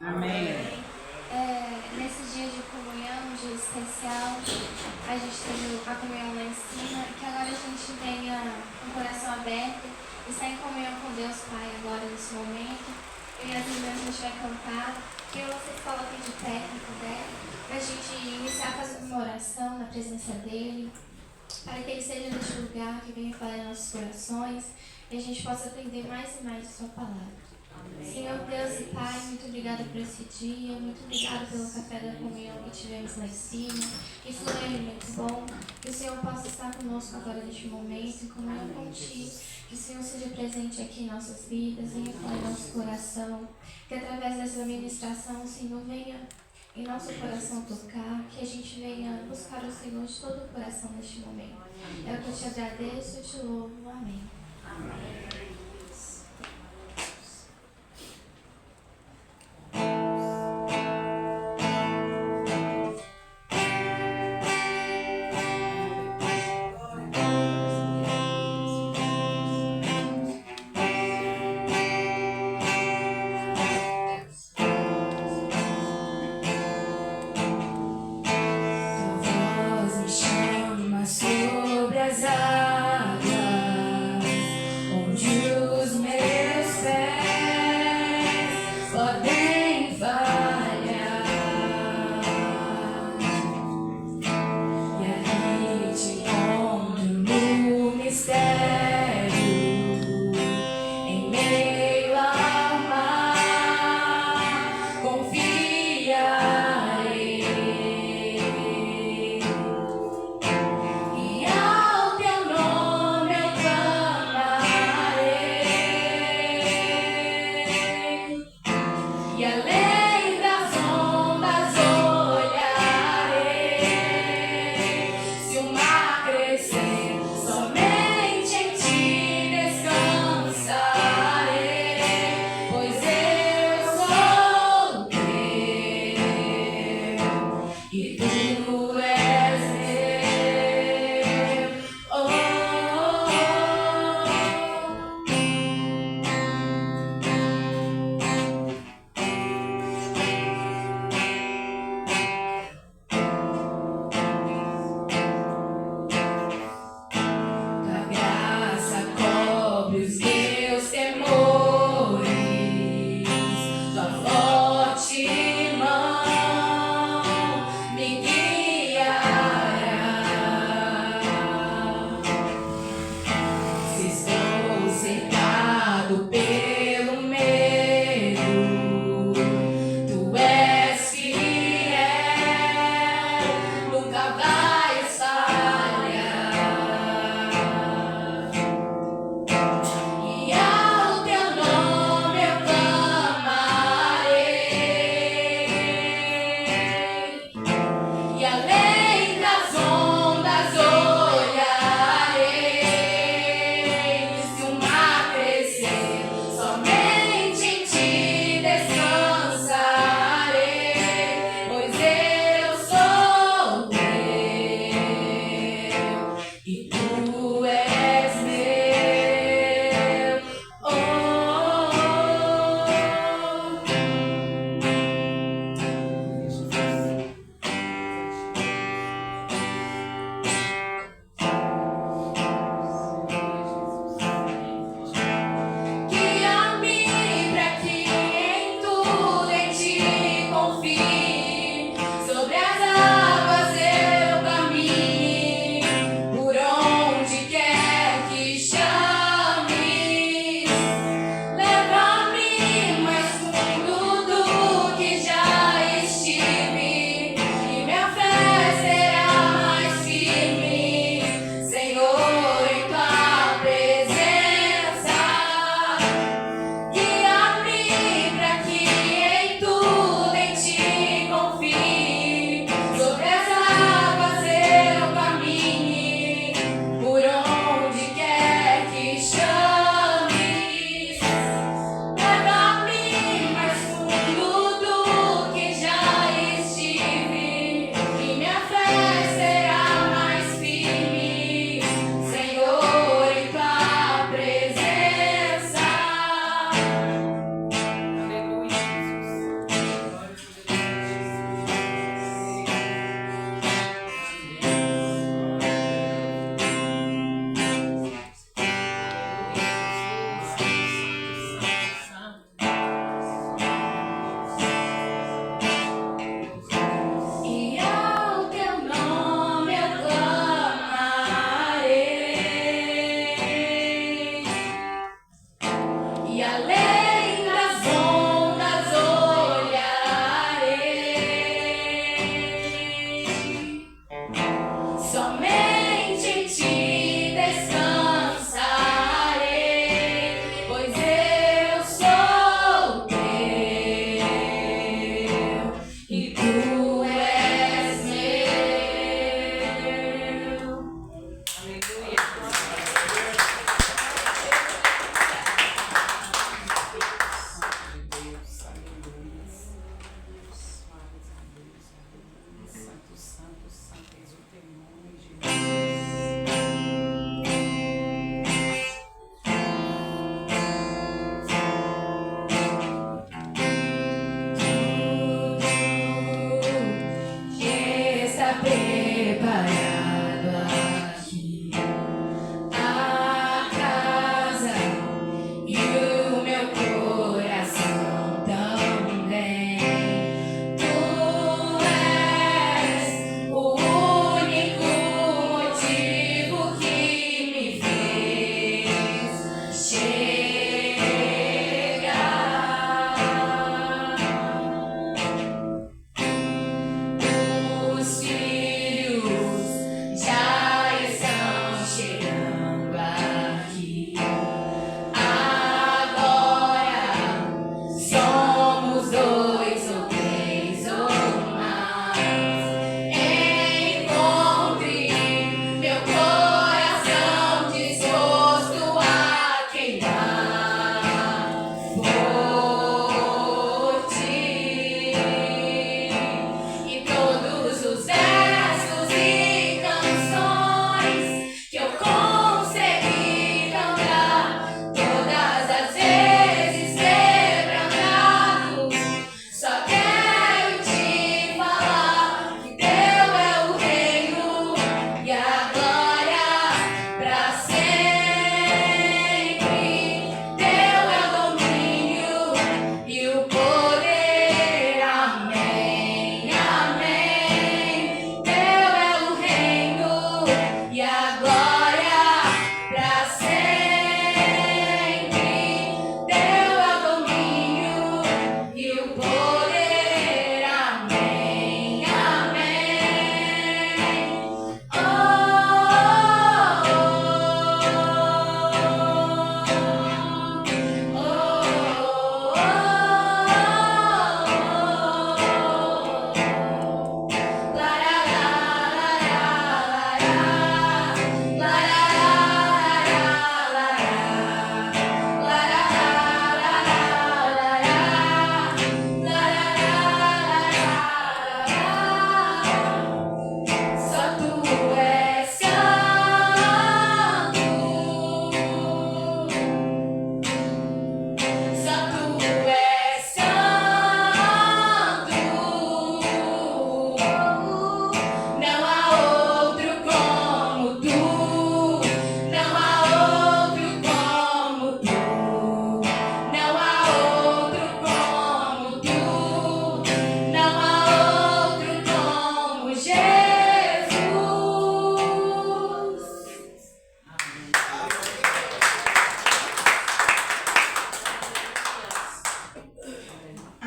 Amém. Nesses dias de comunhão, um dia especial, a gente teve a comunhão lá em cima, que agora a gente tenha um coração aberto, está em comunhão com Deus Pai agora nesse momento. Eu e as irmãs a gente vai cantar, que vocês coloquem de pé quem puder, para a gente iniciar fazendo uma oração na presença dEle, para que Ele seja neste lugar, que venha falar em nossos corações, e a gente possa aprender mais e mais de Sua palavra. Senhor Deus e Pai, muito obrigada por esse dia, muito obrigada pelo café da comunhão que tivemos lá em cima, que foi um alimento bom, que o Senhor possa estar conosco agora neste momento, em comunhão contigo, que o Senhor seja presente aqui em nossas vidas, venha falar em nosso coração, que através dessa ministração o Senhor venha em nosso coração tocar, que a gente venha buscar o Senhor de todo o coração neste momento. É o que eu te agradeço e te louvo. Amém. Amém.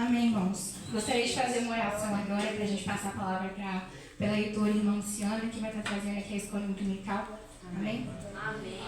Amém, irmãos. Gostaria de fazer uma oração agora para a gente passar a palavra pela leitora irmã Luciana, que vai estar trazendo aqui a escola dominical. Amém? Amém.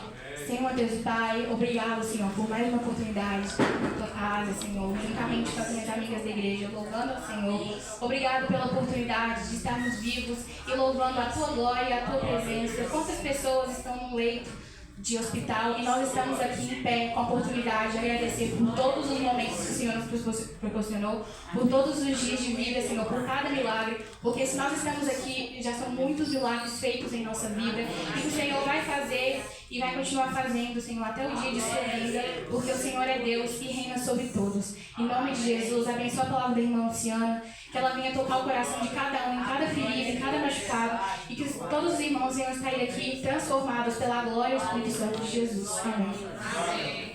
Senhor Deus e Pai, obrigado, Senhor, por mais uma oportunidade na tua casa, Senhor, juntamente com as minhas amigas da igreja, louvando ao Senhor. Obrigado pela oportunidade de estarmos vivos e louvando a tua glória e a tua presença. Quantas pessoas estão no leito de hospital e nós estamos aqui em pé com a oportunidade de agradecer por todos os momentos que o Senhor nos proporcionou, por todos os dias de vida, Senhor, por cada milagre, porque se nós estamos aqui, já são muitos milagres feitos em nossa vida e o Senhor vai fazer e vai continuar fazendo, Senhor, até o dia de sua vinda, porque o Senhor é Deus e reina sobre todos. Em nome de Jesus, abençoa a palavra da irmã Luciana, que ela venha tocar o coração de cada um, em cada ferida, em cada machucado, e que todos os irmãos venham sair aqui transformados pela glória e o Espírito Santo de Jesus. Amém. Amém.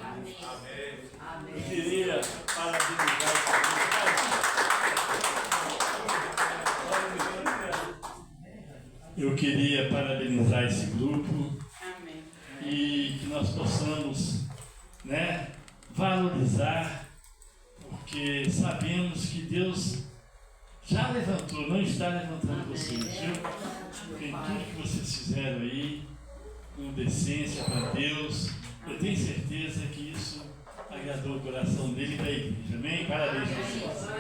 Eu queria parabenizar esse grupo. Amém. E que nós possamos, valorizar, porque sabemos que Deus já levantou, não está levantando vocês, viu? Porque tudo que vocês fizeram aí, com decência para Deus, eu tenho certeza que isso agradou o coração dele e da igreja. Amém? Parabéns a vocês.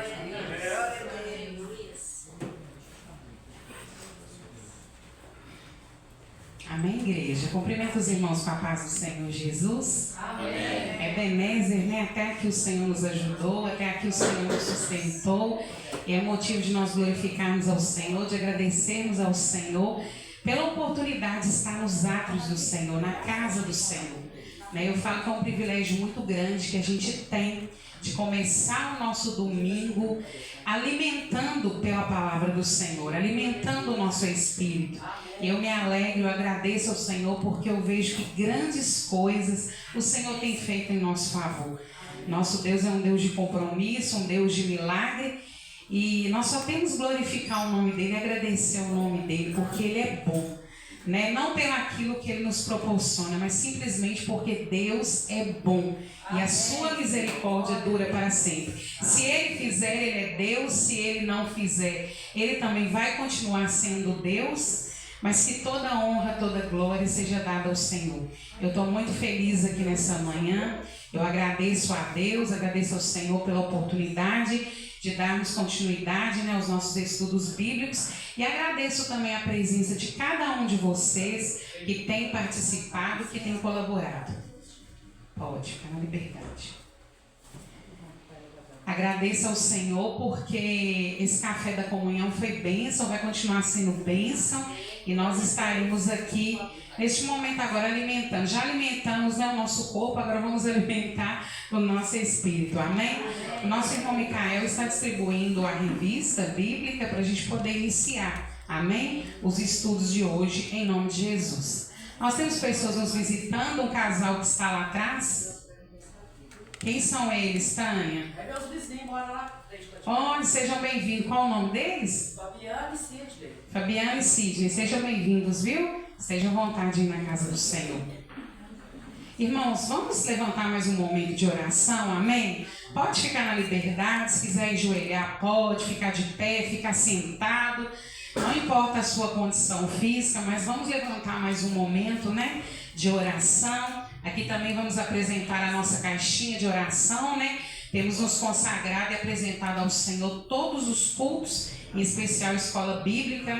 Amém, igreja? Cumprimento os irmãos com a paz do Senhor Jesus. Amém. Ebenezer, até aqui o Senhor nos ajudou, até aqui o Senhor nos sustentou. E é motivo de nós glorificarmos ao Senhor, de agradecermos ao Senhor pela oportunidade de estar nos átrios do Senhor, na casa do Senhor. Eu falo que é um privilégio muito grande que a gente tem de começar o nosso domingo alimentando pela palavra do Senhor, alimentando o nosso espírito. Eu me alegro, eu agradeço ao Senhor porque eu vejo que grandes coisas o Senhor tem feito em nosso favor. Nosso Deus é um Deus de compromisso, um Deus de milagre, e nós só temos que glorificar o nome dEle e agradecer o nome dEle, porque Ele é bom. Não pelaquilo que Ele nos proporciona, mas simplesmente porque Deus é bom e a sua misericórdia dura para sempre. Se Ele fizer, Ele é Deus. Se Ele não fizer, Ele também vai continuar sendo Deus, mas que toda honra, toda glória seja dada ao Senhor. Eu estou muito feliz aqui nessa manhã. Eu agradeço a Deus, agradeço ao Senhor pela oportunidade de darmos continuidade aos nossos estudos bíblicos, e agradeço também a presença de cada um de vocês que tem participado, que tem colaborado. Pode ficar na liberdade. Agradeço ao Senhor porque esse café da comunhão foi bênção, vai continuar sendo bênção, e nós estaremos aqui neste momento agora alimentando. Já alimentamos o nosso corpo, agora vamos alimentar o nosso espírito. Amém? O nosso irmão Micael está distribuindo a revista bíblica para a gente poder iniciar. Amém? Os estudos de hoje, em nome de Jesus. Nós temos pessoas nos visitando, um casal que está lá atrás. Quem são eles, Tânia? É meus vizinhos, moram lá. Onde? Sejam bem-vindos. Qual o nome deles? Fabiana e Sidney. Fabiana e Sidney. Sejam bem-vindos, viu? Estejam à vontade de ir na casa do Senhor. Irmãos, vamos levantar mais um momento de oração, amém? Pode ficar na liberdade, se quiser ajoelhar, pode ficar de pé, ficar sentado. Não importa a sua condição física, mas vamos levantar mais um momento, de oração. Aqui também vamos apresentar a nossa caixinha de oração, Temos nos consagrado e apresentado ao Senhor todos os cultos, em especial a escola bíblica,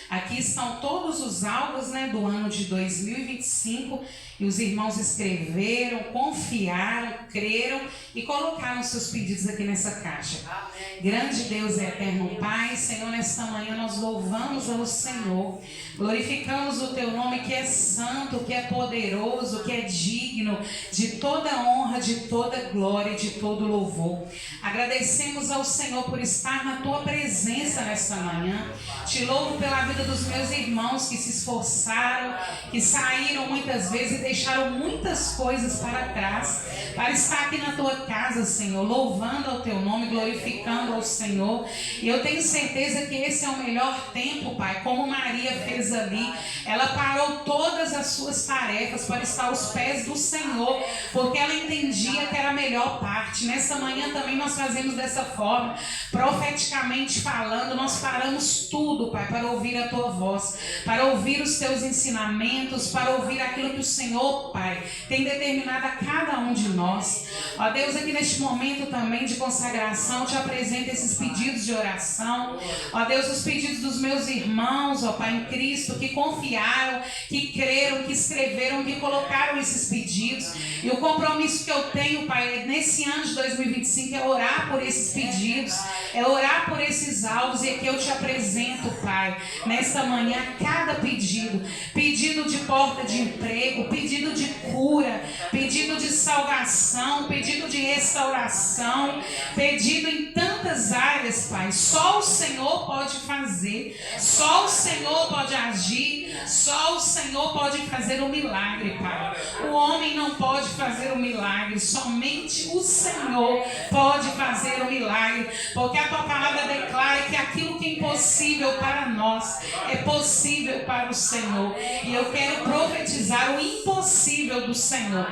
Aqui estão todos os alvos, do ano de 2025, e os irmãos escreveram, confiaram, creram e colocaram seus pedidos aqui nessa caixa. Amém. Grande Deus e eterno Pai, Senhor, nesta manhã nós louvamos ao Senhor, glorificamos o Teu nome que é santo, que é poderoso, que é digno de toda honra, de toda glória e de todo louvor. Agradecemos ao Senhor por estar na Tua presença nesta manhã. Te louvo pela vida dos meus irmãos que se esforçaram, que saíram muitas vezes e deixaram muitas coisas para trás, para estar aqui na Tua casa, Senhor, louvando ao Teu nome, glorificando clamando ao Senhor. E eu tenho certeza que esse é o melhor tempo, Pai, como Maria fez ali. Ela parou todas as suas tarefas para estar aos pés do Senhor, porque ela entendia que era a melhor parte. Nessa manhã também nós fazemos dessa forma, profeticamente falando, nós paramos tudo, Pai, para ouvir a Tua voz, para ouvir os Teus ensinamentos, para ouvir aquilo que o Senhor, Pai, tem determinado a cada um de nós. Ó Deus, aqui neste momento também de consagração, te apresento esses pedidos de oração. Ó Deus, os pedidos dos meus irmãos, ó Pai, em Cristo, que confiaram, que creram, que escreveram, que colocaram esses pedidos. E o compromisso que eu tenho, Pai, nesse ano de 2025 é orar por esses pedidos, é orar por esses alvos. E aqui eu te apresento, Pai, nesta manhã, cada pedido. Pedido de porta de emprego, pedido de cura, pedido de salvação, pedido de restauração, pedido em tantas áreas, Pai. Só o Senhor pode fazer, só o Senhor pode agir, só o Senhor pode fazer o milagre, Pai. O homem não pode fazer o milagre, somente o Senhor pode fazer o milagre, porque a Tua palavra declara que aquilo que é impossível para nós é possível para o Senhor. E eu quero profetizar o impossível do Senhor,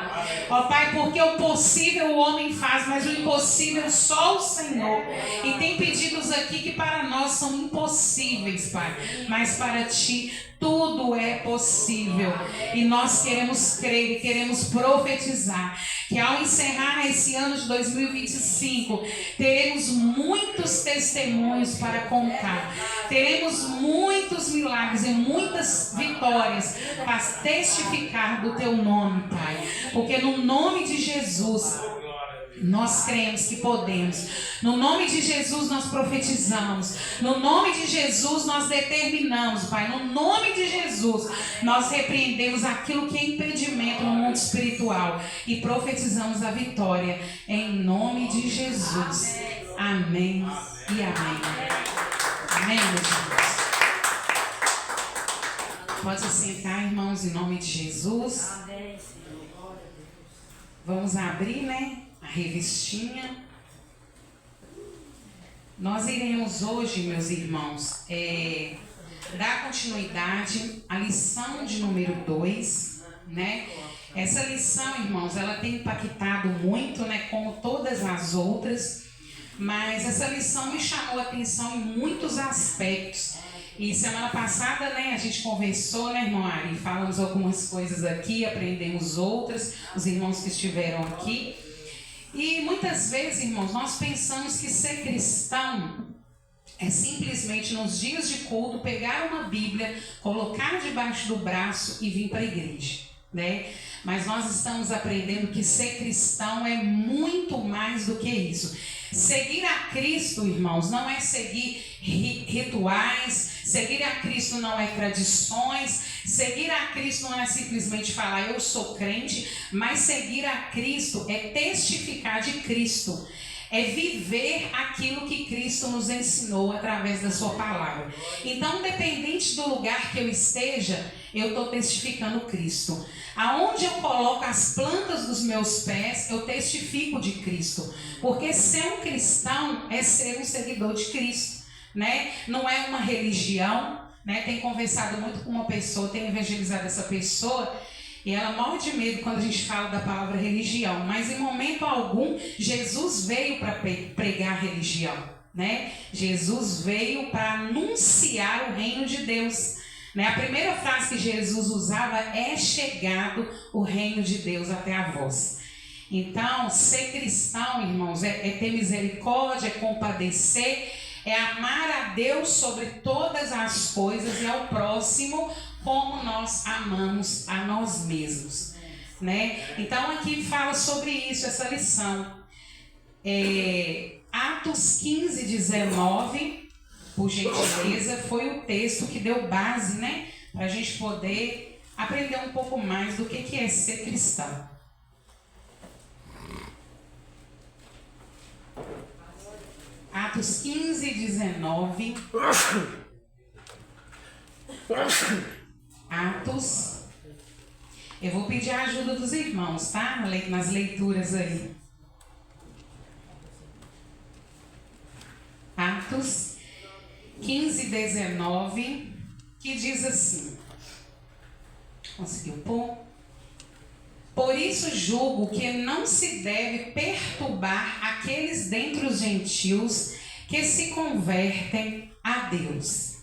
ó Pai, porque o possível o homem faz, mas o impossível só o Senhor. E tem pedidos aqui que para nós são impossíveis, Pai, mas para Ti tudo é possível. E nós queremos crer e queremos profetizar que ao encerrar esse ano de 2025, teremos muitos testemunhos para contar. Teremos muitos milagres e muitas vitórias para testificar do Teu nome, Pai. Porque no nome de Jesus nós cremos que podemos. No nome de Jesus nós profetizamos. No nome de Jesus nós determinamos, Pai. No nome de Jesus nós repreendemos aquilo que é impedimento no mundo espiritual e profetizamos a vitória em nome de Jesus. Amém e amém. Amém, meus irmãos. Pode se sentar, irmãos, em nome de Jesus. Vamos abrir, né, a revistinha. Nós iremos hoje, meus irmãos, dar continuidade à lição de número 2, né? Essa lição, irmãos, ela tem impactado muito, né, como todas as outras, mas essa lição me chamou a atenção em muitos aspectos. E semana passada, né, a gente conversou, né, irmão Ari? Falamos algumas coisas aqui, aprendemos outras, os irmãos que estiveram aqui. E muitas vezes, irmãos, nós pensamos que ser cristão é simplesmente nos dias de culto pegar uma Bíblia, colocar debaixo do braço e vir para a igreja, né? Mas nós estamos aprendendo que ser cristão é muito mais do que isso. Seguir a Cristo, irmãos, não é seguir rituais, seguir a Cristo não é tradições, seguir a Cristo não é simplesmente falar eu sou crente, mas seguir a Cristo é testificar de Cristo. É viver aquilo que Cristo nos ensinou através da sua palavra. Então, independente do lugar que eu esteja, eu estou testificando Cristo. Aonde eu coloco as plantas dos meus pés, eu testifico de Cristo. Porque ser um cristão é ser um seguidor de Cristo, né? Não é uma religião, né? Tenho conversado muito com uma pessoa, tenho evangelizado essa pessoa, e ela morre de medo quando a gente fala da palavra religião. Mas em momento algum, Jesus veio para pregar religião, né? Jesus veio para anunciar o reino de Deus. Né? A primeira frase que Jesus usava é chegado o reino de Deus até a vós. Então, ser cristão, irmãos, é ter misericórdia, é compadecer, é amar a Deus sobre todas as coisas e ao próximo como nós amamos a nós mesmos, né? Então aqui fala sobre isso, essa lição. Atos 15, 19, por gentileza, foi o texto que deu base, né? Para a gente poder aprender um pouco mais do que é ser cristão. Atos 15, 19. Atos. Eu vou pedir a ajuda dos irmãos, tá? Nas leituras aí. Atos 15, 19, que diz assim, conseguiu pôr? Por isso julgo que não se deve perturbar aqueles dentre os gentios que se convertem a Deus.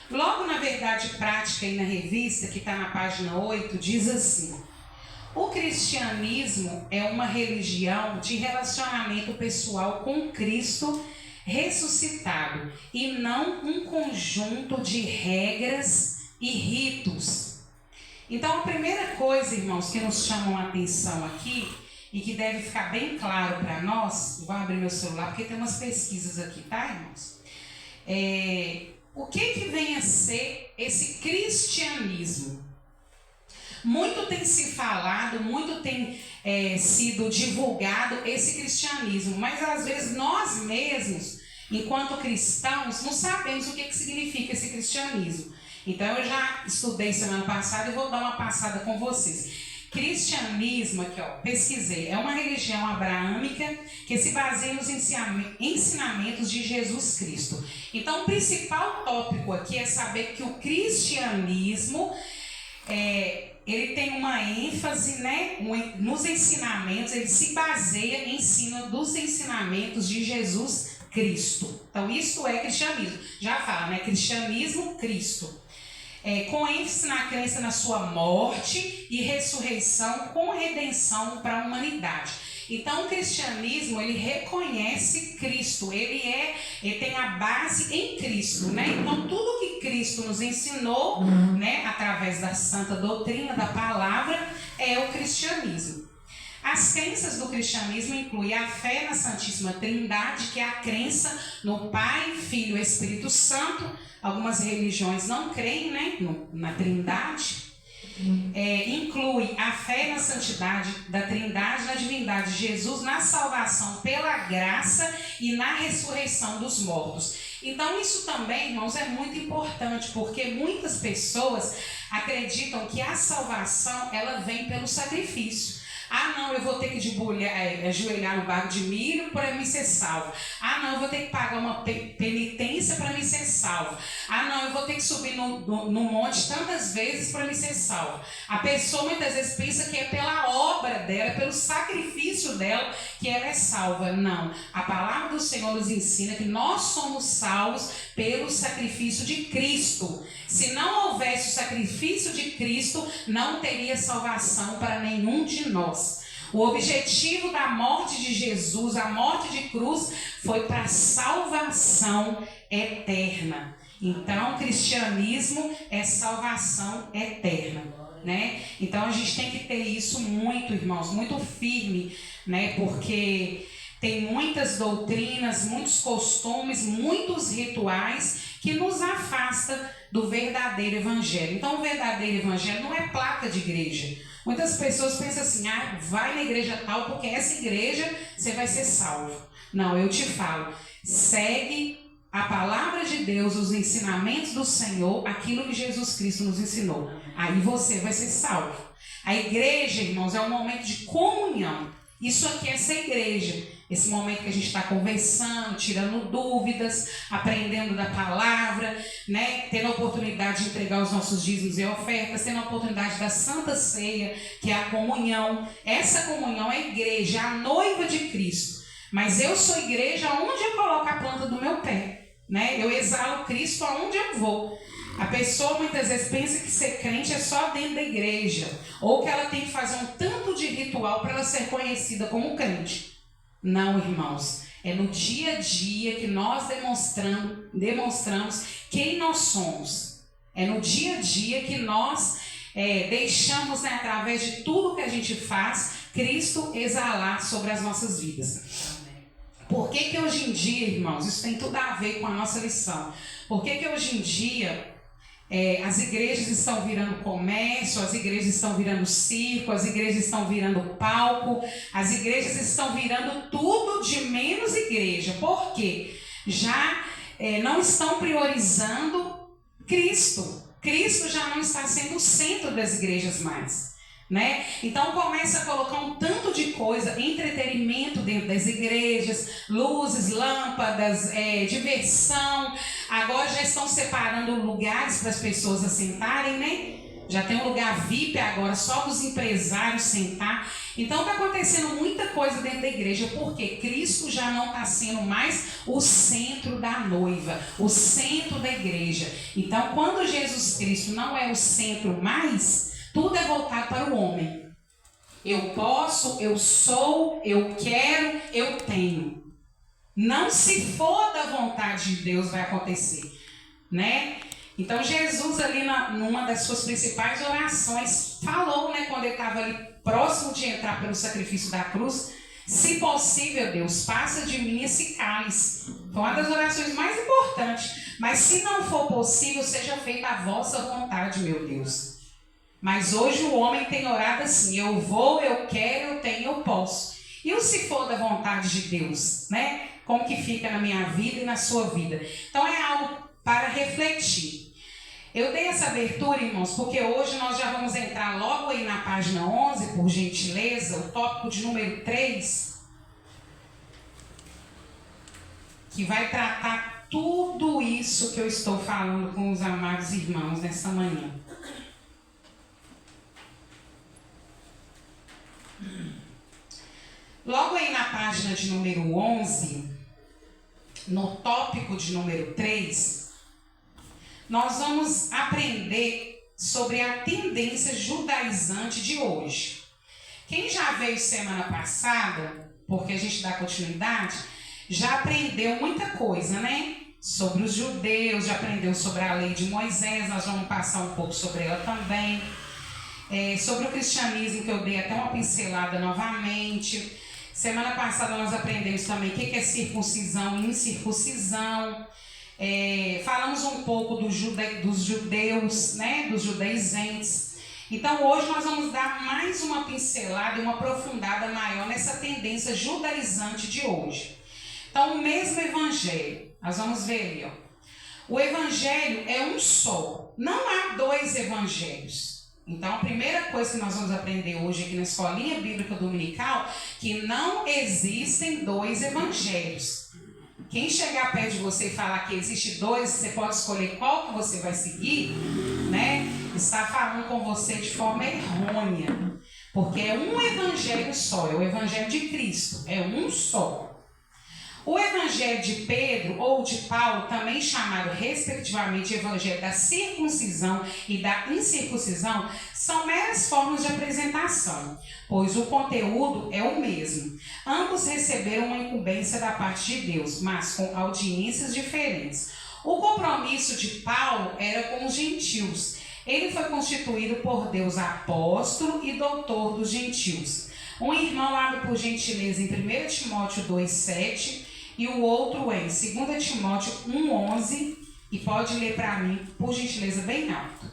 Logo na Verdade Prática e na revista, que está na página 8, diz assim: o cristianismo é uma religião de relacionamento pessoal com Cristo ressuscitado e não um conjunto de regras e ritos. Então, a primeira coisa, irmãos, que nos chamam a atenção aqui e que deve ficar bem claro para nós, vou abrir meu celular porque tem umas pesquisas aqui, tá, irmãos? O que vem a ser esse cristianismo? Muito tem se falado, muito tem sido divulgado esse cristianismo, mas às vezes nós mesmos, enquanto cristãos, não sabemos o que significa esse cristianismo. Então eu já estudei semana passada e vou dar uma passada com vocês. Cristianismo, aqui ó, pesquisei, é uma religião abraâmica que se baseia nos ensinamentos de Jesus Cristo. Então o principal tópico aqui é saber que o cristianismo ele tem uma ênfase, né, nos ensinamentos, ele se baseia em cima dos ensinamentos de Jesus Cristo. Então isso é cristianismo. Já fala, né, cristianismo, Cristo. Com ênfase na crença na sua morte e ressurreição com redenção para a humanidade. Então o cristianismo, ele reconhece Cristo, ele tem a base em Cristo, né? Então tudo que Cristo nos ensinou, né, através da santa doutrina, da palavra, é o cristianismo. As crenças do cristianismo incluem a fé na Santíssima Trindade, que é a crença no Pai, Filho e Espírito Santo. Algumas religiões não creem, né, na Trindade. Inclui a fé na santidade da Trindade, na divindade de Jesus, na salvação pela graça e na ressurreição dos mortos. Então isso também, irmãos, é muito importante, porque muitas pessoas acreditam que a salvação ela vem pelo sacrifício. Ah, não, eu vou ter que ajoelhar no bago de milho para me ser salvo. Ah, não, eu vou ter que pagar uma penitência para me ser salvo. Ah, não, eu vou ter que subir no monte tantas vezes para me ser salvo. A pessoa muitas vezes pensa que é pela obra dela, pelo sacrifício dela que ela é salva. Não, a palavra do Senhor nos ensina que nós somos salvos pelo sacrifício de Cristo. Se não houvesse o sacrifício de Cristo, não teria salvação para nenhum de nós. O objetivo da morte de Jesus, a morte de cruz, foi para a salvação eterna. Então, o cristianismo é salvação eterna, né? Então, a gente tem que ter isso muito, irmãos, muito firme, né? Porque tem muitas doutrinas, muitos costumes, muitos rituais que nos afastam do verdadeiro evangelho. Então, o verdadeiro evangelho não é placa de igreja. Muitas pessoas pensam assim, vai na igreja tal, porque essa igreja você vai ser salvo. Não, eu te falo, segue a palavra de Deus, os ensinamentos do Senhor, aquilo que Jesus Cristo nos ensinou. Aí você vai ser salvo. A igreja, irmãos, é um momento de comunhão. Isso aqui é essa igreja. Esse momento que a gente está conversando, tirando dúvidas, aprendendo da palavra, né? Tendo a oportunidade de entregar os nossos dízimos e ofertas, tendo a oportunidade da Santa Ceia, que é a comunhão. Essa comunhão é a igreja, a noiva de Cristo. Mas eu sou igreja onde eu coloco a planta do meu pé, né? Eu exalo Cristo aonde eu vou. A pessoa muitas vezes pensa que ser crente é só dentro da igreja, ou que ela tem que fazer um tanto de ritual para ela ser conhecida como crente. Não, irmãos, é no dia a dia que nós demonstramos quem nós somos. É no dia a dia que nós deixamos, né, através de tudo que a gente faz, Cristo exalar sobre as nossas vidas. Por que hoje em dia, irmãos, isso tem tudo a ver com a nossa lição. Por que hoje em dia as igrejas estão virando comércio, as igrejas estão virando circo, as igrejas estão virando palco, as igrejas estão virando tudo de menos igreja. Por quê? Já não estão priorizando Cristo. Cristo já não está sendo o centro das igrejas mais. né? Então começa a colocar um tanto de coisa, entretenimento dentro das igrejas, luzes, lâmpadas, diversão. Agora já estão separando lugares para as pessoas assentarem, né? Já tem um lugar VIP agora, só para os empresários sentar. Então está acontecendo muita coisa dentro da igreja, porque Cristo já não está sendo mais o centro da noiva, o centro da igreja. Então quando Jesus Cristo não é o centro mais, tudo é voltado para o homem. Eu posso, eu sou, eu quero, eu tenho. Não se for da vontade de Deus vai acontecer, né? Então Jesus ali numa das suas principais orações falou, né, quando ele estava ali próximo de entrar pelo sacrifício da cruz: se possível, Deus, passa de mim esse cálice. Foi uma das orações mais importantes. Mas se não for possível, seja feita a vossa vontade, meu Deus. Mas hoje o homem tem orado assim: eu vou, eu quero, eu tenho, eu posso. E o se for da vontade de Deus, né? Como que fica na minha vida e na sua vida? Então é algo para refletir. Eu dei essa abertura, irmãos, porque hoje nós já vamos entrar logo aí na página 11, por gentileza, o tópico de número 3, que vai tratar tudo isso que eu estou falando com os amados irmãos nessa manhã. Logo aí na página de número 11, no tópico de número 3, nós vamos aprender sobre a tendência judaizante de hoje. Quem já veio semana passada, porque a gente dá continuidade, já aprendeu muita coisa, né? Sobre os judeus, já aprendeu sobre a lei de Moisés, nós vamos passar um pouco sobre ela também. Sobre o cristianismo, que eu dei até uma pincelada novamente. Semana passada nós aprendemos também o que é circuncisão e incircuncisão. Falamos um pouco dos judeus, né, dos judaizantes. Então hoje nós vamos dar mais uma pincelada e uma aprofundada maior nessa tendência judaizante de hoje. Então o mesmo evangelho, nós vamos ver ali, ó. O evangelho é um só, não há dois evangelhos. Então a primeira coisa que nós vamos aprender hoje aqui na Escolinha Bíblica Dominical, que não existem dois evangelhos. Quem chegar perto de você e falar que existe dois, você pode escolher qual que você vai seguir, né? Está falando com você de forma errônea. Porque é um evangelho só, é o evangelho de Cristo, é um só. O evangelho de Pedro ou de Paulo, também chamado respectivamente de evangelho da circuncisão e da incircuncisão, são meras formas de apresentação, pois o conteúdo é o mesmo. Ambos receberam uma incumbência da parte de Deus, mas com audiências diferentes. O compromisso de Paulo era com os gentios. Ele foi constituído por Deus apóstolo e doutor dos gentios. Um irmão abre por gentileza em 1 Timóteo 2,7 e o outro em 2 Timóteo 1,11, e pode ler para mim, por gentileza, bem alto.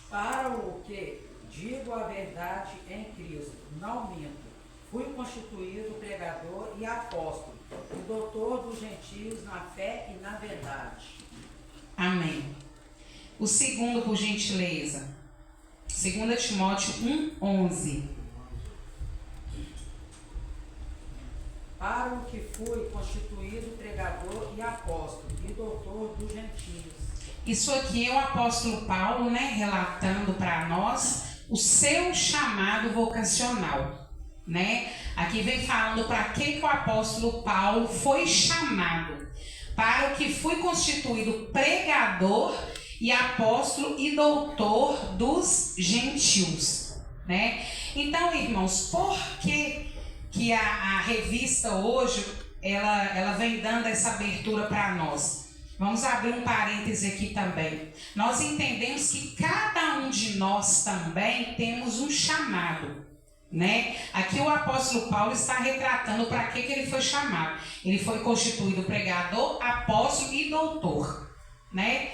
Para o que digo a verdade em Cristo, não minto. Fui constituído pregador e apóstolo, e doutor dos gentios na fé e na verdade. Amém. O segundo, por gentileza, 2 Timóteo 1,11. Para o que fui constituído pregador e apóstolo e doutor dos gentios. Isso aqui é o apóstolo Paulo, né, relatando para nós o seu chamado vocacional, né? Aqui vem falando para que o apóstolo Paulo foi chamado. Para o que fui constituído pregador e apóstolo e doutor dos gentios, né? Então, irmãos, por que a revista hoje, ela vem dando essa abertura para nós? Vamos abrir um parêntese aqui também. Nós entendemos que cada um de nós também temos um chamado, né? Aqui o apóstolo Paulo está retratando para que ele foi chamado. Ele foi constituído pregador, apóstolo e doutor, né?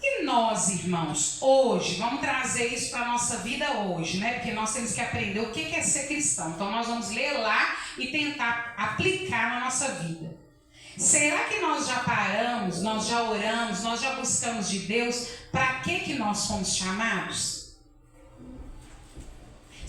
E nós, irmãos, hoje, vamos trazer isso para a nossa vida hoje, né? Porque nós temos que aprender o que é ser cristão. Então nós vamos ler lá e tentar aplicar na nossa vida. Será que nós já paramos, nós já oramos, nós já buscamos de Deus para que nós fomos chamados?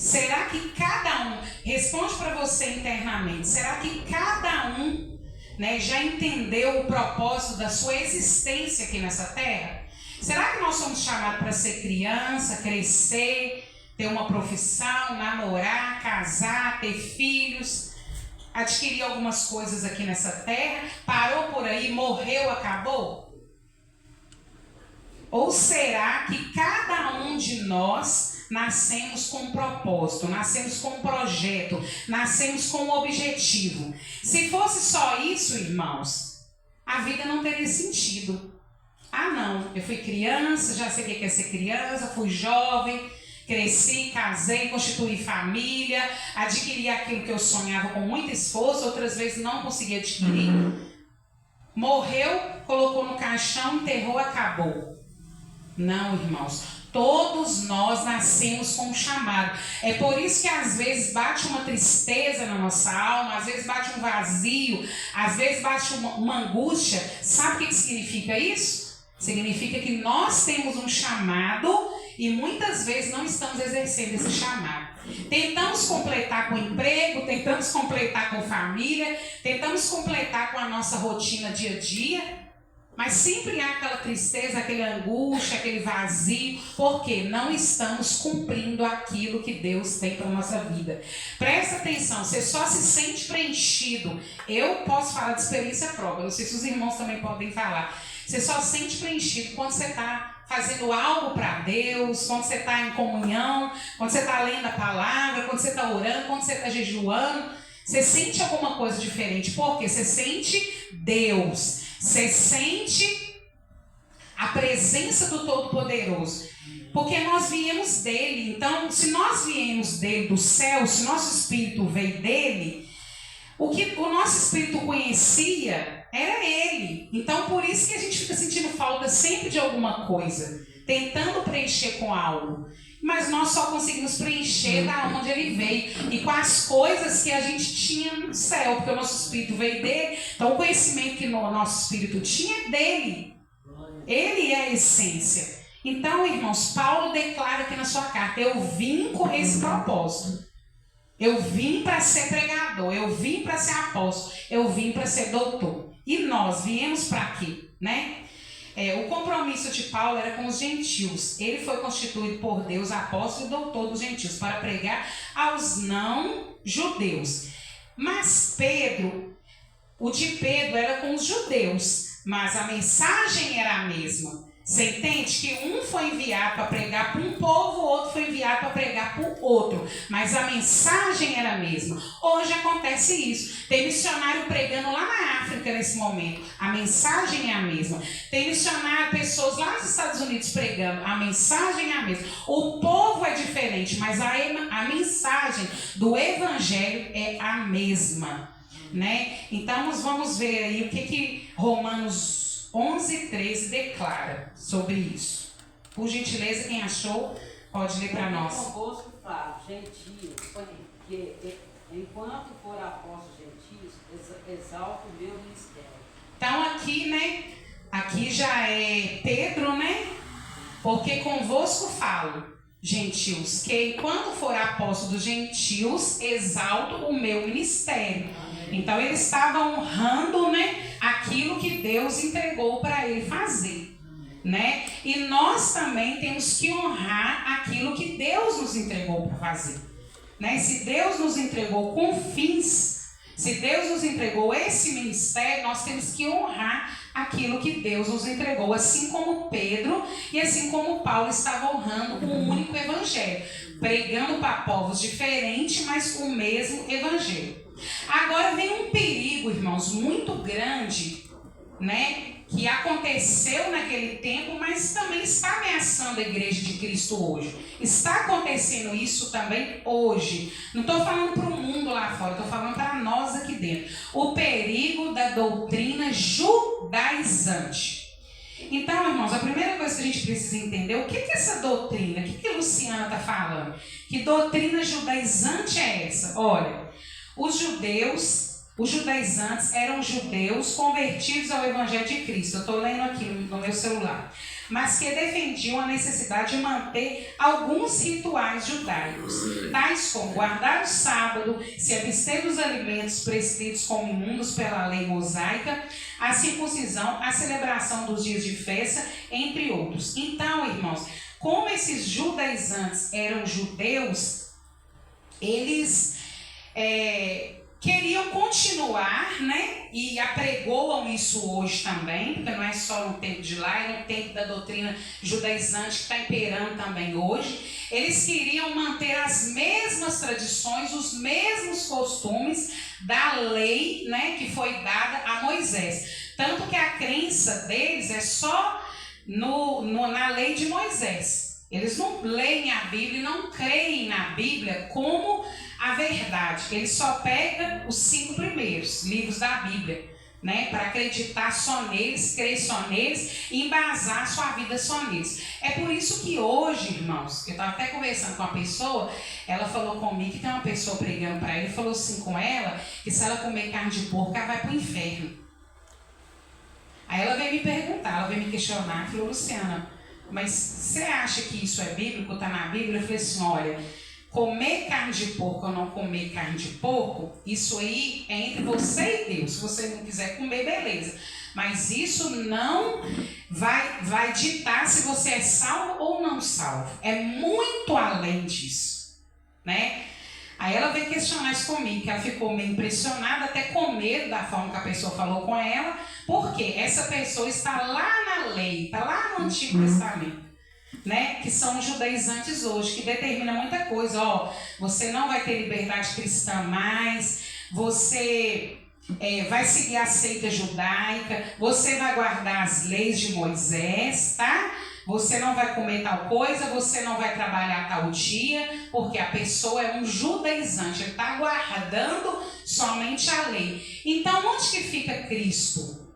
Será que cada um, responde para você internamente, será que cada um, né, já entendeu o propósito da sua existência aqui nessa terra? Será que nós somos chamados para ser criança, crescer, ter uma profissão, namorar, casar, ter filhos, adquirir algumas coisas aqui nessa terra? Parou por aí, morreu, acabou? Ou será que cada um de nós nascemos com um propósito, nascemos com um projeto, nascemos com um objetivo? Se fosse só isso, irmãos, a vida não teria sentido. Ah, não, eu fui criança, já sei o que é ser criança, fui jovem, cresci, casei, constituí família, adquiri aquilo que eu sonhava com muito esforço, outras vezes não consegui adquirir. Morreu, colocou no caixão, enterrou, acabou. Não, irmãos, todos nós nascemos com um chamado. É por isso que às vezes bate uma tristeza na nossa alma, às vezes bate um vazio, às vezes bate uma angústia. Sabe o que significa isso? Significa que nós temos um chamado e muitas vezes não estamos exercendo esse chamado. Tentamos completar com emprego, tentamos completar com família, tentamos completar com a nossa rotina dia a dia, mas sempre há aquela tristeza, aquela angústia, aquele vazio, porque não estamos cumprindo aquilo que Deus tem para a nossa vida. Presta atenção, você só se sente preenchido. Eu posso falar de experiência própria, não sei se os irmãos também podem falar. Você só se sente preenchido quando você está fazendo algo para Deus, quando você está em comunhão, quando você está lendo a palavra, quando você está orando, quando você está jejuando. Você sente alguma coisa diferente, porque você sente Deus. Você sente a presença do Todo-Poderoso. Porque nós viemos dele. Então, se nós viemos dele do céu, se nosso espírito veio dele, o que o nosso espírito conhecia era ele. Então, por isso que a gente fica sentindo falta sempre de alguma coisa, tentando preencher com algo. Mas nós só conseguimos preencher da onde ele veio e com as coisas que a gente tinha no céu, porque o nosso espírito veio dele. Então o conhecimento que o nosso espírito tinha é dele. Ele é a essência. Então, irmãos, Paulo declara aqui na sua carta: eu vim com esse propósito. Eu vim para ser pregador, eu vim para ser apóstolo, eu vim para ser doutor. E nós viemos para quê, né? O compromisso de Paulo era com os gentios. Ele foi constituído por Deus apóstolo e doutor dos gentios para pregar aos não-judeus. Mas Pedro, o de Pedro era com os judeus, mas a mensagem era a mesma. Você entende que um foi enviado para pregar para um povo, o outro foi enviado para pregar para o outro, mas a mensagem era a mesma. Hoje acontece isso. Tem missionário pregando lá na África nesse momento, a mensagem é a mesma. Tem missionário, pessoas lá nos Estados Unidos pregando, a mensagem é a mesma. O povo é diferente, mas a mensagem do evangelho é a mesma, né? Então nós vamos ver aí o que Romanos 11:13 declara sobre isso. Por gentileza, quem achou, pode ler para nós. Convosco falo, gentios, que enquanto for apóstolo gentios, exalto o meu ministério. Então aqui, né? Aqui já é Pedro, né? Porque convosco falo, gentios, que enquanto for apóstolo dos gentios, exalto o meu ministério. Então ele estava honrando, né, aquilo que Deus entregou para ele fazer, né? E nós também temos que honrar aquilo que Deus nos entregou para fazer, né? Se Deus nos entregou com fins, se Deus nos entregou esse ministério, nós temos que honrar aquilo que Deus nos entregou, assim como Pedro e assim como Paulo estava honrando o único evangelho, pregando para povos diferentes, mas o mesmo evangelho. Agora vem um perigo, irmãos, muito grande, né, que aconteceu naquele tempo, mas também está ameaçando a igreja de Cristo hoje. Está acontecendo isso também hoje. Não estou falando para o mundo lá fora, estou falando para nós aqui dentro. O perigo da doutrina judaizante. Então, irmãos, a primeira coisa que a gente precisa entender, o que é essa doutrina? O que a Luciana está falando? Que doutrina judaizante é essa? Olha, os judeus, Os judaizantes eram judeus convertidos ao Evangelho de Cristo. Eu estou lendo aqui no meu celular. Mas que defendiam a necessidade de manter alguns rituais judaicos, tais como guardar o sábado, se abster dos alimentos prescritos como imundos pela lei mosaica, a circuncisão, a celebração dos dias de festa, entre outros. Então, irmãos, como esses judaizantes eram judeus, eles queriam continuar, né? E apregoam isso hoje também, porque não é só no tempo de lá, é no tempo da doutrina judaizante que está imperando também hoje. Eles queriam manter as mesmas tradições, os mesmos costumes da lei, né, que foi dada a Moisés. Tanto que a crença deles é só na lei de Moisés. Eles não leem a Bíblia e não creem na Bíblia como a verdade. Eles só pegam os 5 primeiros livros da Bíblia, né, para acreditar só neles, crer só neles e embasar sua vida só neles. É por isso que hoje, irmãos, eu estava até conversando com uma pessoa, ela falou comigo que tem uma pessoa pregando para ela e falou assim com ela, que se ela comer carne de porco, ela vai para o inferno. Aí ela veio me perguntar, ela veio me questionar, falou: Luciana, mas você acha que isso é bíblico, está na Bíblia? Eu falei assim: olha, comer carne de porco ou não comer carne de porco, isso aí é entre você e Deus. Se você não quiser comer, beleza. Mas isso não vai ditar se você é salvo ou não salvo. É muito além disso, né? Aí ela veio questionar isso comigo, que ela ficou meio impressionada, até com medo da forma que a pessoa falou com ela, porque essa pessoa está lá na lei, está lá no Antigo Testamento, né? Que são os judaizantes hoje, que determina muita coisa. Ó, você não vai ter liberdade cristã mais, você vai seguir a seita judaica, você vai guardar as leis de Moisés, tá? Você não vai comer tal coisa, você não vai trabalhar tal dia, porque a pessoa é um judaizante, ele está guardando somente a lei. Então, onde que fica Cristo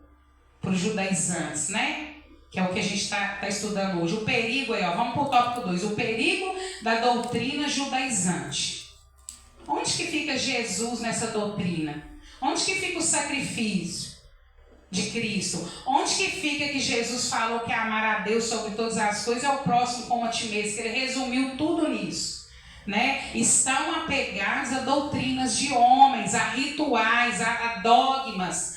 para os judaizantes, né? Que é o que a gente está estudando hoje. O perigo aí, ó, vamos para o tópico 2, o perigo da doutrina judaizante. Onde que fica Jesus nessa doutrina? Onde que fica o sacrifício de Cristo? Onde que fica que Jesus falou que amar a Deus sobre todas as coisas é o próximo como a ti mesmo? Que ele resumiu tudo nisso, né? Estão apegados a doutrinas de homens, a rituais, a dogmas,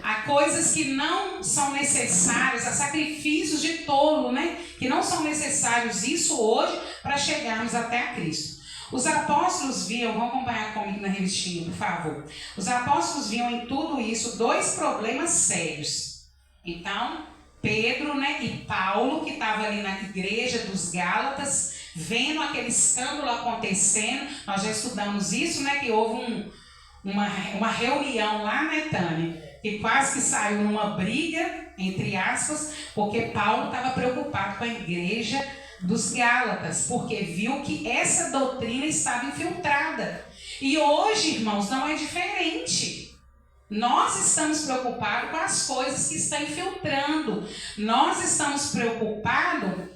a coisas que não são necessárias, a sacrifícios de tolo, né? Que não são necessários isso hoje para chegarmos até a Cristo. Os apóstolos viam, vão acompanhar comigo na revistinha, por favor. Os apóstolos viam em tudo isso 2 problemas sérios. Então, Pedro, né, e Paulo, que estava ali na igreja dos Gálatas, vendo aquele escândalo acontecendo. Nós já estudamos isso, né, que houve uma reunião lá, né, Tânia, que quase que saiu numa briga, entre aspas, porque Paulo estava preocupado com a igreja dos Gálatas, porque viu que essa doutrina estava infiltrada. E hoje, irmãos, não é diferente. Nós estamos preocupados com as coisas que estão infiltrando. Nós estamos preocupados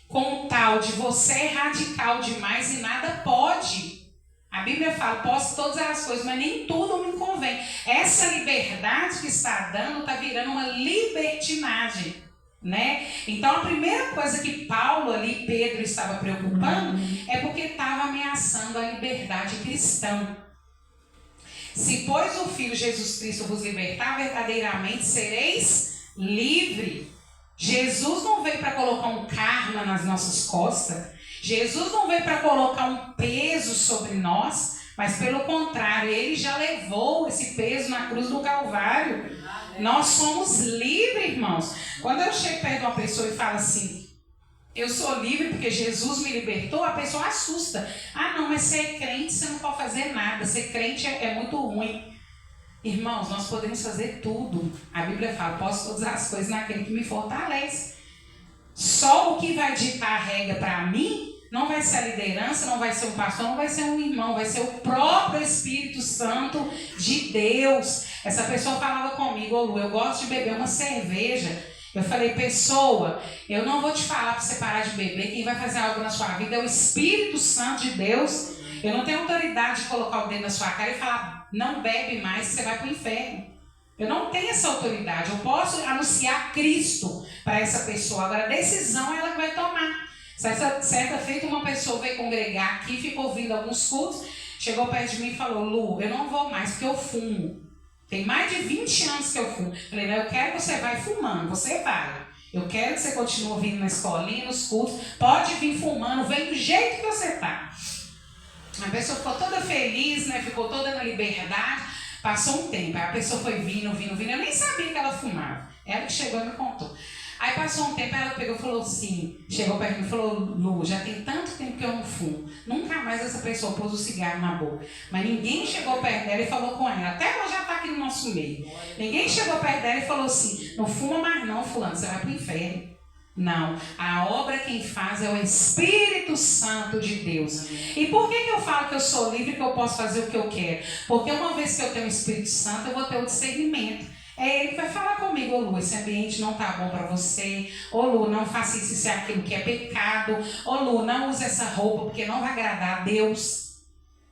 com o tal de você é radical demais e nada pode. A Bíblia fala: posso todas as coisas, mas nem tudo me convém. Essa liberdade que está dando está virando uma libertinagem, né? Então a primeira coisa que Paulo ali, Pedro, estava preocupando é porque estava ameaçando a liberdade cristã. Se pois o Filho Jesus Cristo vos libertar, verdadeiramente sereis livre. Jesus não veio para colocar um karma nas nossas costas. Jesus não veio para colocar um peso sobre nós, mas pelo contrário, ele já levou esse peso na cruz do Calvário. Nós somos livres, irmãos. Quando eu chego perto de uma pessoa e falo assim: eu sou livre porque Jesus me libertou, a pessoa assusta. Ah, não, mas você é crente, você não pode fazer nada. Ser crente é muito ruim. Irmãos, nós podemos fazer tudo. A Bíblia fala: posso todas as coisas naquele que me fortalece. Só o que vai ditar a regra para mim não vai ser a liderança, não vai ser um pastor, não vai ser um irmão, vai ser o próprio Espírito Santo de Deus. Essa pessoa falava comigo: ô Lu, eu gosto de beber uma cerveja. Eu falei: pessoa, eu não vou te falar para você parar de beber. Quem vai fazer algo na sua vida é o Espírito Santo de Deus. Eu não tenho autoridade de colocar o dedo na sua cara e falar: não bebe mais, você vai para o inferno. Eu não tenho essa autoridade. Eu posso anunciar Cristo para essa pessoa. Agora, a decisão ela que vai tomar. Certa feita, uma pessoa veio congregar aqui, ficou ouvindo alguns cultos, chegou perto de mim e falou: Lu, eu não vou mais porque eu fumo. Tem mais de 20 anos que eu fumo. Falei: eu quero que você vá fumando. Você vai. Eu quero que você continue vindo na escolinha, nos cultos. Pode vir fumando, vem do jeito que você está. A pessoa ficou toda feliz, né? Ficou toda na liberdade. Passou um tempo, aí a pessoa foi vindo. Eu nem sabia que ela fumava. Ela que chegou e me contou. Aí passou um tempo, ela pegou e falou assim, chegou perto de mim e falou: Lu, já tem tanto tempo que eu não fumo. Nunca mais essa pessoa pôs o cigarro na boca. Mas ninguém chegou perto dela e falou com ela. Até ela já está aqui no nosso meio. Ninguém chegou perto dela e falou assim: não fuma mais não, fulano, você vai para o inferno. Não, a obra quem faz é o Espírito Santo de Deus. E por que eu falo que eu sou livre, que eu posso fazer o que eu quero? Porque uma vez que eu tenho o Espírito Santo, eu vou ter o discernimento. É ele que vai falar comigo: ô Lu, esse ambiente não está bom para você. Ô Lu, não faça isso e aquilo que é pecado. Ô Lu, não use essa roupa porque não vai agradar a Deus.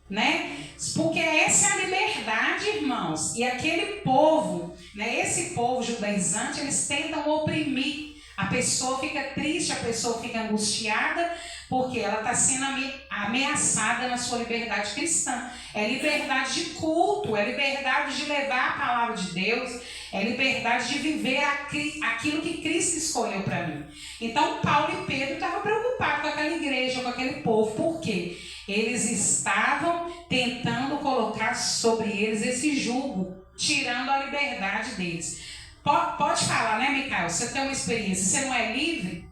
Né? Porque essa é a liberdade, irmãos. E aquele povo, né, esse povo judaizante, eles tentam oprimir. A pessoa fica triste, a pessoa fica angustiada, porque ela está sendo ameaçada na sua liberdade cristã. É liberdade de culto, é liberdade de levar a palavra de Deus, é liberdade de viver aquilo que Cristo escolheu para mim. Então Paulo e Pedro estavam preocupados com aquela igreja, com aquele povo. Por quê? Eles estavam tentando colocar sobre eles esse jugo, tirando a liberdade deles. Pode falar, né, Micael? Você tem uma experiência, você não é livre?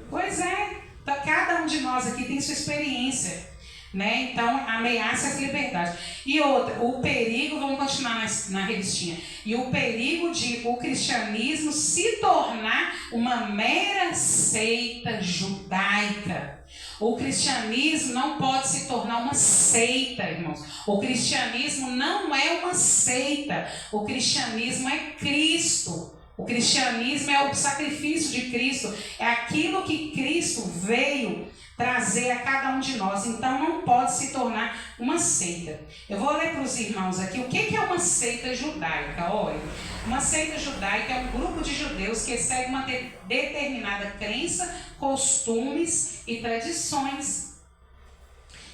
Pois é, cada um de nós aqui tem sua experiência, né? Então, ameaça essa liberdade. E outra, o perigo, vamos continuar na revistinha, e o perigo de o cristianismo se tornar uma mera seita judaica. O cristianismo não pode se tornar uma seita, irmãos. O cristianismo não é uma seita. O cristianismo é Cristo. O cristianismo é o sacrifício de Cristo. É aquilo que Cristo veio trazer a cada um de nós. Então não pode se tornar uma seita. Eu vou ler para os irmãos aqui o que é uma seita judaica. Olha, uma seita judaica é um grupo de judeus que segue uma determinada crença, costumes e tradições.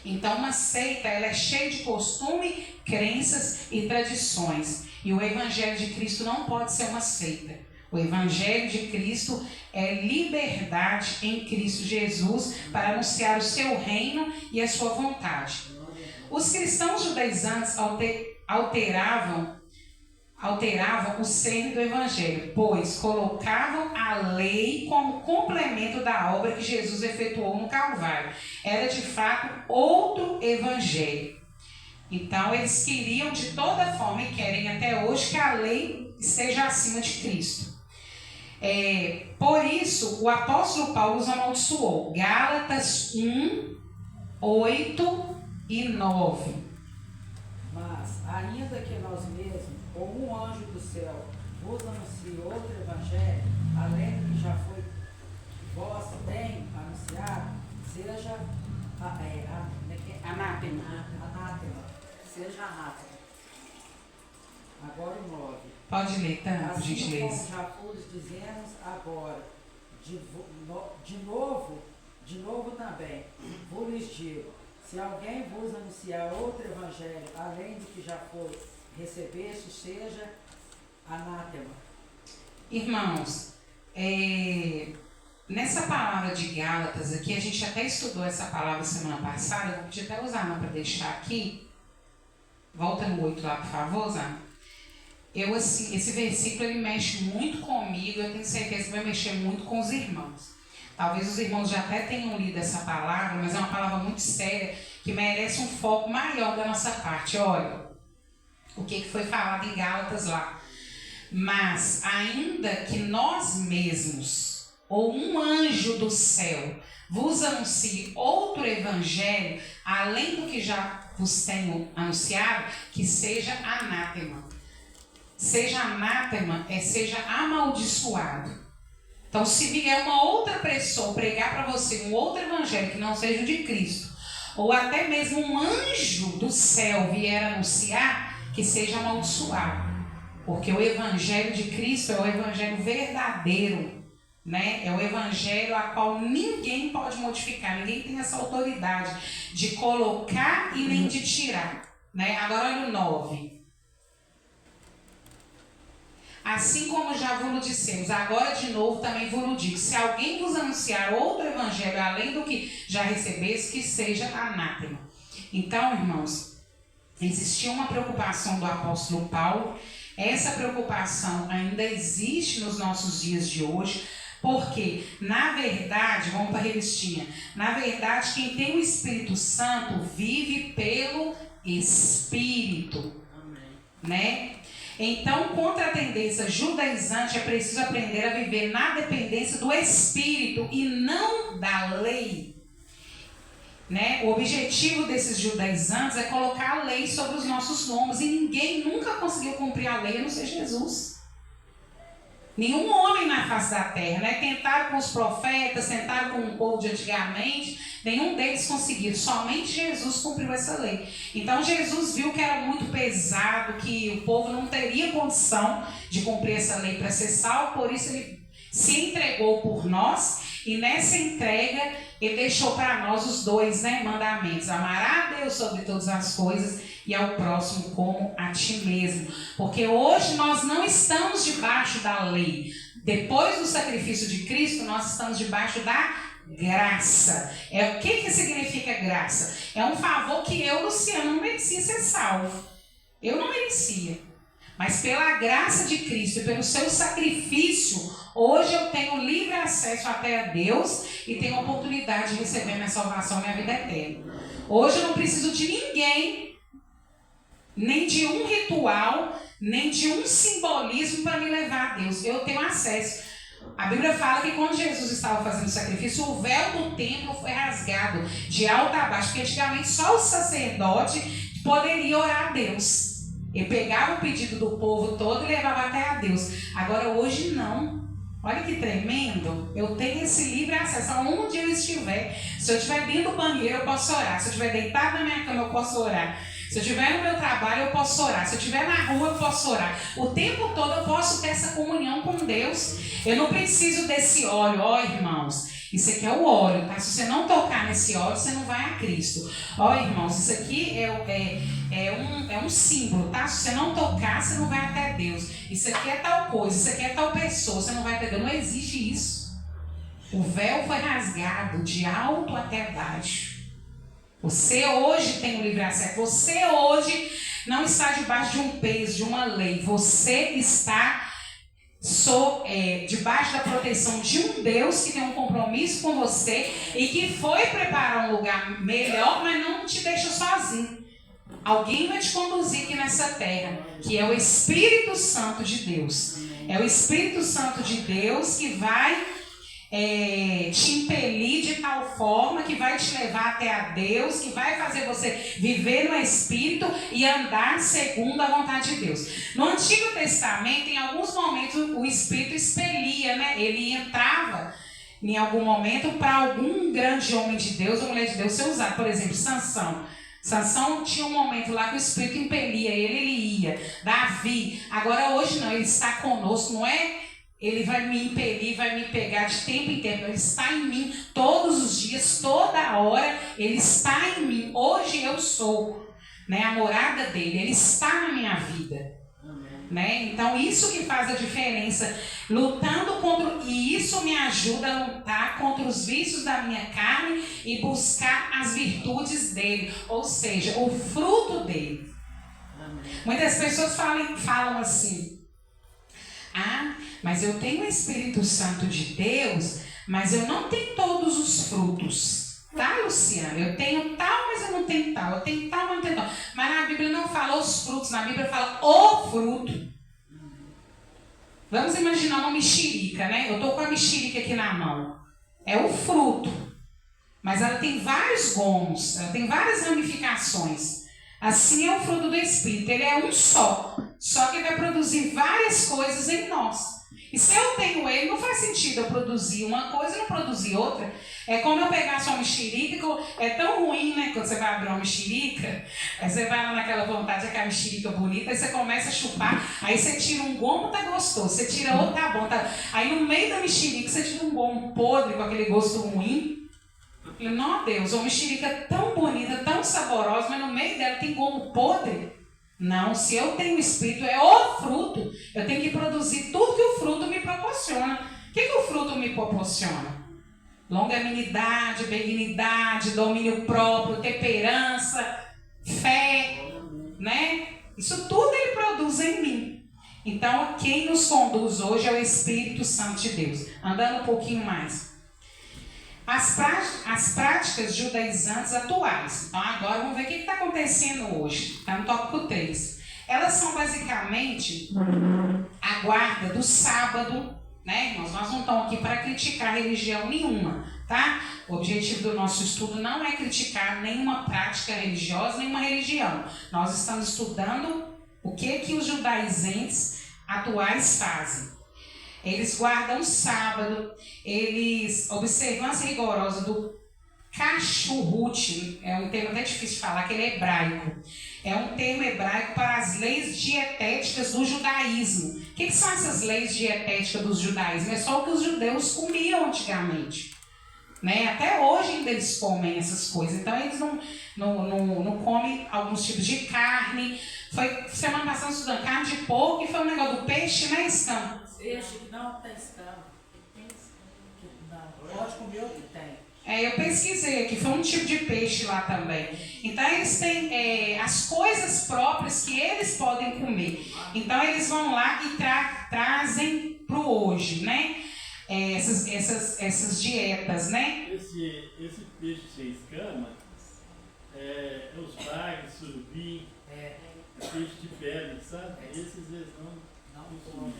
Então uma seita, ela é cheia de costume, crenças e tradições. E o Evangelho de Cristo não pode ser uma seita. O Evangelho de Cristo é liberdade em Cristo Jesus para anunciar o seu reino e a sua vontade. Os cristãos judaizantes alteravam o cerne do Evangelho, pois colocavam a lei como complemento da obra que Jesus efetuou no Calvário. Era de fato outro Evangelho. Então eles queriam de toda forma, e querem até hoje, que a lei esteja acima de Cristo. Por isso, o apóstolo Paulo os amaldiçoou. Gálatas 1, 8 e 9. Mas, ainda que nós mesmos, ou um anjo do céu, vos anuncie outro evangelho, além do que já foi vós tem anunciado, seja Anátema. Seja anátema. Agora o 9. Pode ler, tá? Por Assim gentileza. como já fomos dizendo agora, de novo também, vos lhes digo, se alguém vos anunciar outro evangelho, além do que já foi, recebeste, seja anátema. Irmãos, nessa palavra de Gálatas aqui, a gente até estudou essa palavra semana passada, eu vou pedir até o Zana para deixar aqui. Volta no 8 lá, por favor, Zana. Esse versículo ele mexe muito comigo, eu tenho certeza que vai mexer muito com os irmãos. Talvez os irmãos já até tenham lido essa palavra, mas é uma palavra muito séria, que merece um foco maior da nossa parte. Olha, o que foi falado em Gálatas lá. Mas, ainda que nós mesmos, ou um anjo do céu, vos anuncie outro evangelho, além do que já vos tenho anunciado, que seja anátema. Seja anátema, seja amaldiçoado. Então, se vier uma outra pessoa pregar para você um outro evangelho que não seja o de Cristo, ou até mesmo um anjo do céu vier anunciar, que seja amaldiçoado. Porque o evangelho de Cristo é o evangelho verdadeiro, né? É o evangelho a qual ninguém pode modificar, ninguém tem essa autoridade de colocar e nem de tirar, né? Agora olha o 9. Assim como já vos dissemos, agora de novo também vos digo, se alguém vos anunciar outro evangelho além do que já recebeste, que seja anátema. Então, irmãos, existia uma preocupação do apóstolo Paulo. Essa preocupação ainda existe nos nossos dias de hoje, porque, na verdade, vamos para a revistinha, na verdade, quem tem o Espírito Santo vive pelo Espírito, né? Então, contra a tendência judaizante, é preciso aprender a viver na dependência do Espírito e não da lei. Né? O objetivo desses judaizantes é colocar a lei sobre os nossos lombos, e ninguém nunca conseguiu cumprir a lei a não ser Jesus. Nenhum homem na face da terra, né? Tentaram com os profetas, tentaram com o povo de antigamente, nenhum deles conseguiu, somente Jesus cumpriu essa lei. Então Jesus viu que era muito pesado, que o povo não teria condição de cumprir essa lei para ser salvo, por isso ele se entregou por nós, e nessa entrega ele deixou para nós os dois, né, mandamentos: amar a Deus sobre todas as coisas e ao próximo como a ti mesmo. Porque hoje nós não estamos debaixo da lei. Depois do sacrifício de Cristo, nós estamos debaixo da graça. O que significa graça? É um favor que eu, Luciano, não merecia ser salvo. Eu não merecia. Mas pela graça de Cristo e pelo seu sacrifício, hoje eu tenho livre acesso até a Deus e tenho a oportunidade de receber minha salvação, minha vida eterna. Hoje eu não preciso de ninguém, nem de um ritual, nem de um simbolismo para me levar a Deus. Eu tenho acesso. A Bíblia fala que quando Jesus estava fazendo o sacrifício, o véu do templo foi rasgado de alto a baixo, porque antigamente só o sacerdote poderia orar a Deus. Ele pegava o pedido do povo todo e levava até a Deus. Agora hoje não. Olha que tremendo. Eu tenho esse livre acesso. Aonde eu estiver. Se eu estiver dentro do banheiro, eu posso orar. Se eu estiver deitado na minha cama, eu posso orar. Se eu estiver no meu trabalho, eu posso orar. Se eu estiver na rua, eu posso orar. O tempo todo eu posso ter essa comunhão com Deus. Eu não preciso desse óleo. Ó, irmãos, isso aqui é o óleo, tá? Se você não tocar nesse óleo, você não vai a Cristo. Ó, irmãos, isso aqui é um símbolo, tá? Se você não tocar, você não vai até Deus. Isso aqui é tal coisa, isso aqui é tal pessoa, você não vai até Deus. Não existe isso. O véu foi rasgado de alto até baixo. Você hoje tem o livre acesso. Você hoje não está debaixo de um peso, de uma lei. Você está debaixo da proteção de um Deus que tem um compromisso com você e que foi preparar um lugar melhor, mas não te deixa sozinho. Alguém vai te conduzir aqui nessa terra, que é o Espírito Santo de Deus. É o Espírito Santo de Deus que vai te impelir de tal forma, que vai te levar até a Deus, que vai fazer você viver no Espírito e andar segundo a vontade de Deus. No Antigo Testamento, em alguns momentos, o Espírito expelia, né? Ele entrava em algum momento para algum grande homem de Deus ou mulher de Deus ser usado. Por exemplo, Sansão. Sansão tinha um momento lá que o Espírito impelia ele ia. Davi. Agora hoje não, ele está conosco, não é? Ele vai me impelir, vai me pegar de tempo em tempo. Ele está em mim todos os dias, toda hora. Ele está em mim. Hoje eu sou, né, a morada dele. Ele está na minha vida. Né? Então isso que faz a diferença. Lutando contra... E isso me ajuda a lutar contra os vícios da minha carne e buscar as virtudes dele. Ou seja, o fruto dele. Muitas pessoas falam assim... Ah, mas eu tenho o Espírito Santo de Deus, mas eu não tenho todos os frutos. Tá, Luciana? Eu tenho tal, mas eu não tenho tal. Eu tenho tal, mas não tenho tal. Mas na Bíblia não fala os frutos, na Bíblia fala o fruto. Vamos imaginar uma mexerica, né? Eu estou com a mexerica aqui na mão. É o fruto. Mas ela tem vários gomos, ela tem várias ramificações. Assim é o fruto do Espírito. Ele é um só que vai produzir várias coisas em nós. E se eu tenho ele, não faz sentido eu produzir uma coisa e não produzir outra. É como eu pegar só uma mexerica, é tão ruim, né? Quando você vai abrir uma mexerica, aí você vai lá naquela vontade, aquela mexerica bonita, aí você começa a chupar, aí você tira um gomo, tá gostoso, você tira outro, tá bom, tá. Aí no meio da mexerica, você tira um gomo podre com aquele gosto ruim. Eu falei, não, Deus, uma mexerica tão bonita, tão saborosa, mas no meio dela tem gomo podre. Não, se eu tenho espírito, é o fruto. Eu tenho que produzir tudo que o fruto me proporciona. O que o fruto me proporciona? Longanimidade, benignidade, domínio próprio, temperança, fé, né? Isso tudo ele produz em mim. Então, quem nos conduz hoje é o Espírito Santo de Deus. Andando um pouquinho mais. As práticas judaizantes atuais. Então, agora vamos ver o que está acontecendo hoje. Está no tópico 3. Elas são basicamente a guarda do sábado, né? Nós não estamos aqui para criticar religião nenhuma, tá? O objetivo do nosso estudo não é criticar nenhuma prática religiosa, nenhuma religião. Nós estamos estudando o que os judaizantes atuais fazem. Eles guardam o sábado, eles observância rigorosa do kashrut, é um termo até difícil de falar, que ele é hebraico. É um termo hebraico para as leis dietéticas do judaísmo. O que são essas leis dietéticas do judaísmo? É só o que os judeus comiam antigamente. Né? Até hoje ainda eles comem essas coisas. Então eles não comem alguns tipos de carne. Foi semana passada estudando carne de porco e foi um negócio do peixe, né, Escama? Peixe que não tem escama. Não, pode comer o que tem. Eu pesquisei aqui, foi um tipo de peixe lá também. Então eles têm as coisas próprias que eles podem comer. Então eles vão lá e trazem para o hoje, né? Essas dietas, né? Esse peixe sem escama é os bagres, surubim, peixe de pele, sabe? Esses eles não consumem.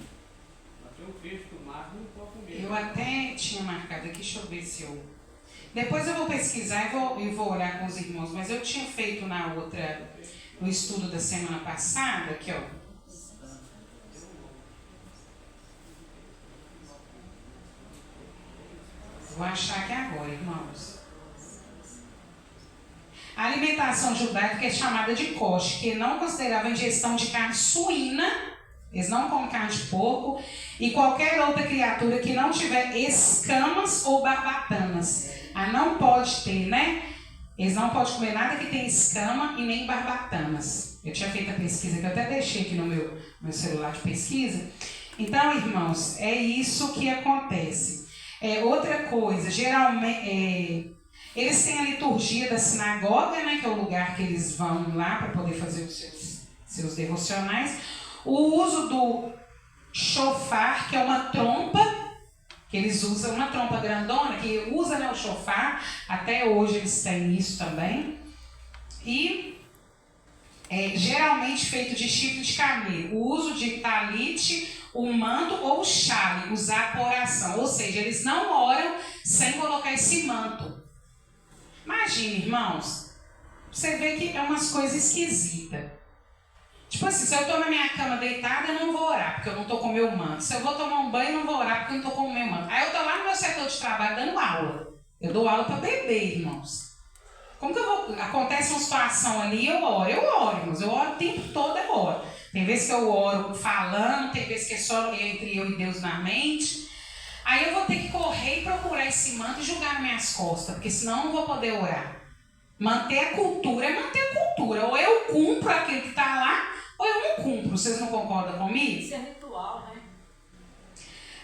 Tem um peixe do mar que não pode comer. Eu até tinha marcado aqui, deixa eu ver se eu... Depois eu vou pesquisar e vou olhar com os irmãos, mas eu tinha feito no estudo da semana passada, aqui ó. Vou achar aqui agora, irmãos. A alimentação judaica é chamada de kosher, que não considerava a ingestão de carne suína, eles não comem carne de porco, e qualquer outra criatura que não tiver escamas ou barbatanas. Não pode ter, né? Eles não podem comer nada que tenha escama e nem barbatanas. Eu tinha feito a pesquisa que eu até deixei aqui no meu celular de pesquisa. Então, irmãos, é isso que acontece. Outra coisa, geralmente, eles têm a liturgia da sinagoga, né, que é o lugar que eles vão lá para poder fazer os seus devocionais. O uso do shofar, que é uma trompa, que eles usam, uma trompa grandona, que usa, né, o shofar, até hoje eles têm isso também. E geralmente feito de chifre de camelo. O uso de talit, o manto ou o chale, usar por oração. Ou seja, eles não oram sem colocar esse manto. Imagina, irmãos, você vê que é umas coisas esquisitas. Tipo assim, se eu estou na minha cama deitada, eu não vou orar, porque eu não estou com o meu manto. Se eu vou tomar um banho, eu não vou orar, porque eu não estou com o meu manto. Aí eu estou lá no meu setor de trabalho dando aula. Eu dou aula para bebê, irmãos. Como que eu vou... Acontece uma situação ali, eu oro, irmãos. Eu oro o tempo todo, eu oro. Tem vezes que eu oro falando, tem vezes que é só entre eu e Deus na mente. Aí eu vou ter que correr e procurar esse manto e jogar nas minhas costas, porque senão eu não vou poder orar. Manter a cultura é manter a cultura. Ou eu cumpro aquilo que está lá, ou eu não cumpro. Vocês não concordam comigo? Isso é ritual, né?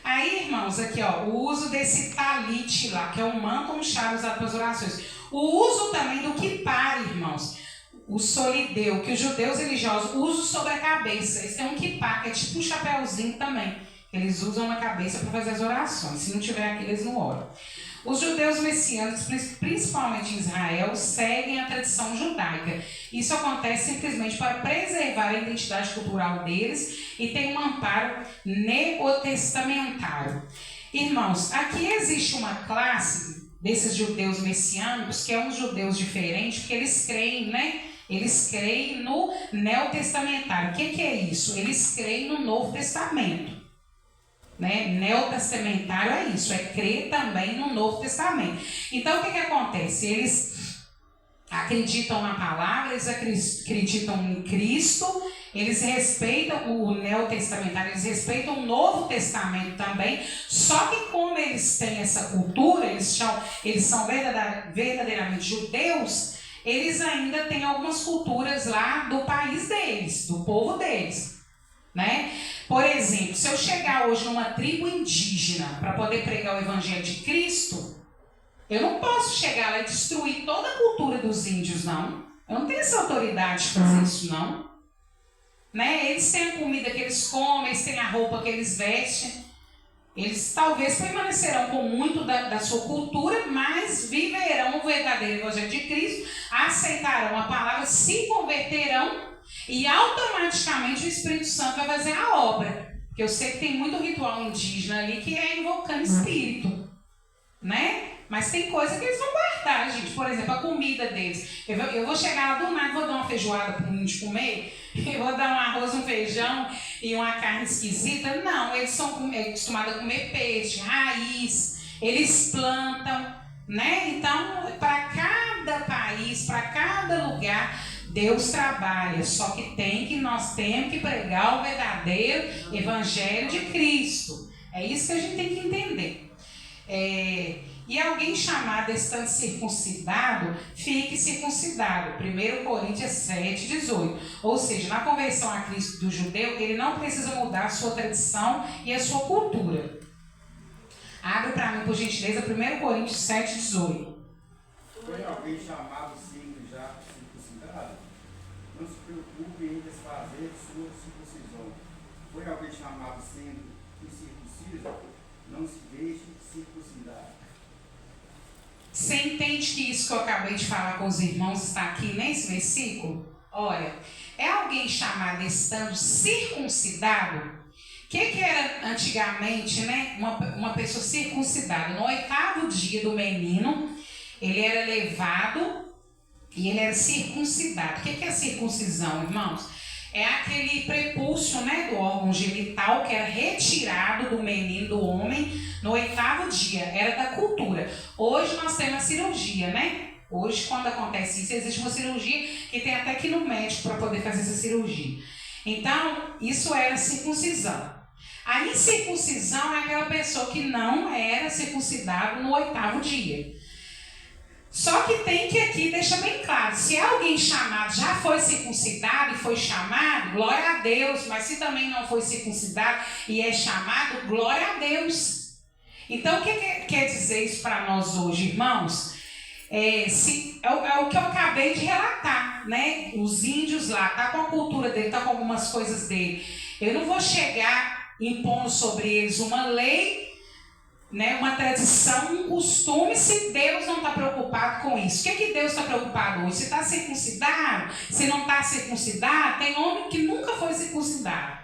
Aí, irmãos, aqui ó, o uso desse talit lá, que é um manto ou um chale usado para as orações. O uso também do kippah, irmãos. O solideu, que os judeus religiosos usam sobre a cabeça. Eles têm um kippah, que é tipo um chapéuzinho também. Eles usam na cabeça para fazer as orações. Se não tiver aquilo, eles não oram. Os judeus messiânicos, principalmente em Israel, seguem a tradição judaica. Isso acontece simplesmente para preservar a identidade cultural deles e tem um amparo neotestamentário. Irmãos, aqui existe uma classe desses judeus messiânicos que é uns judeus diferentes, porque eles creem, né? Eles creem no neotestamentário. O que é isso? Eles creem no Novo Testamento. Né? Neotestamentário é isso, é crer também no Novo Testamento. Então o que acontece? Eles acreditam na palavra, eles acreditam em Cristo, eles respeitam o neotestamentário, eles respeitam o Novo Testamento também, só que como eles têm essa cultura, eles são verdadeiramente judeus, eles ainda têm algumas culturas lá do país deles, do povo deles, né? Por exemplo, se eu chegar hoje numa tribo indígena para poder pregar o Evangelho de Cristo, eu não posso chegar lá e destruir toda a cultura dos índios, não. Eu não tenho essa autoridade de fazer isso, não. Né? Eles têm a comida que eles comem, eles têm a roupa que eles vestem. Eles talvez permanecerão com muito da sua cultura, mas viverão o verdadeiro Evangelho de Cristo, aceitarão a palavra, se converterão e automaticamente o Espírito Santo vai fazer a obra. Porque eu sei que tem muito ritual indígena ali que é invocando espírito, né? Mas tem coisa que eles vão guardar, gente. Por exemplo, a comida deles. Eu vou chegar lá do nada, vou dar uma feijoada para o índio comer, eu vou dar um arroz, um feijão e uma carne esquisita. Não, eles são acostumados a comer peixe, raiz, eles plantam, né? Então, para cada país, para cada lugar, Deus trabalha. Só que nós temos que pregar o verdadeiro Evangelho de Cristo. É isso que a gente tem que entender. E alguém chamado estando circuncidado, fique circuncidado. 1 Coríntios 7, 18. Ou seja, na conversão a Cristo do judeu, ele não precisa mudar a sua tradição e a sua cultura. Abre para mim, por gentileza, 1 Coríntios 7, 18. Foi alguém chamado sendo já circuncidado? Não se preocupe em desfazer sua circuncisão. Foi alguém chamado sendo incircunciso? Não se deixe circuncidar. Você entende que isso que eu acabei de falar com os irmãos está aqui nesse versículo? Olha, é alguém chamado estando circuncidado? O que era antigamente, né? Uma pessoa circuncidada. No 8º dia do menino, ele era levado e ele era circuncidado. O que é a circuncisão, irmãos? É aquele prepúcio, né, do órgão genital que era retirado do menino, do homem, no 8º dia. Era da cultura. Hoje nós temos a cirurgia, né? Hoje, quando acontece isso, existe uma cirurgia que tem até que ir no médico para poder fazer essa cirurgia. Então, isso era circuncisão. A incircuncisão é aquela pessoa que não era circuncidada no 8º dia. Só que tem que aqui deixa bem claro, se alguém chamado já foi circuncidado e foi chamado, glória a Deus, mas se também não foi circuncidado e é chamado, glória a Deus. Então o que quer dizer isso para nós hoje, irmãos? É o que eu acabei de relatar, né? Os índios lá, tá com a cultura dele, tá com algumas coisas dele. Eu não vou chegar impondo sobre eles uma lei, né, uma tradição, um costume, se Deus não está preocupado com isso. O que Deus está preocupado hoje? Se está circuncidado, se não está circuncidado, tem homem que nunca foi circuncidado.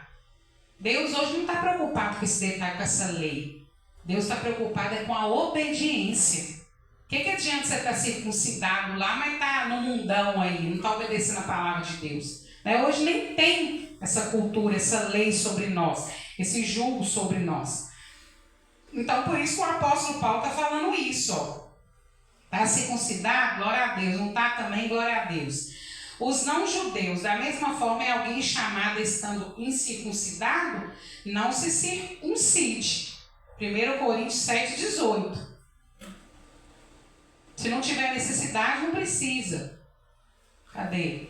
Deus hoje não está preocupado com esse detalhe, com essa lei. Deus está preocupado com a obediência. O que adianta você estar circuncidado lá, mas está no mundão aí, não está obedecendo a palavra de Deus? Né? Hoje nem tem essa cultura, essa lei sobre nós, esse julgo sobre nós. Então, por isso que o apóstolo Paulo está falando isso. Está circuncidado, glória a Deus. Não está também, glória a Deus. Os não-judeus, da mesma forma, é alguém chamado estando incircuncidado, não se circuncide. 1 Coríntios 7, 18. Se não tiver necessidade, não precisa. Cadê?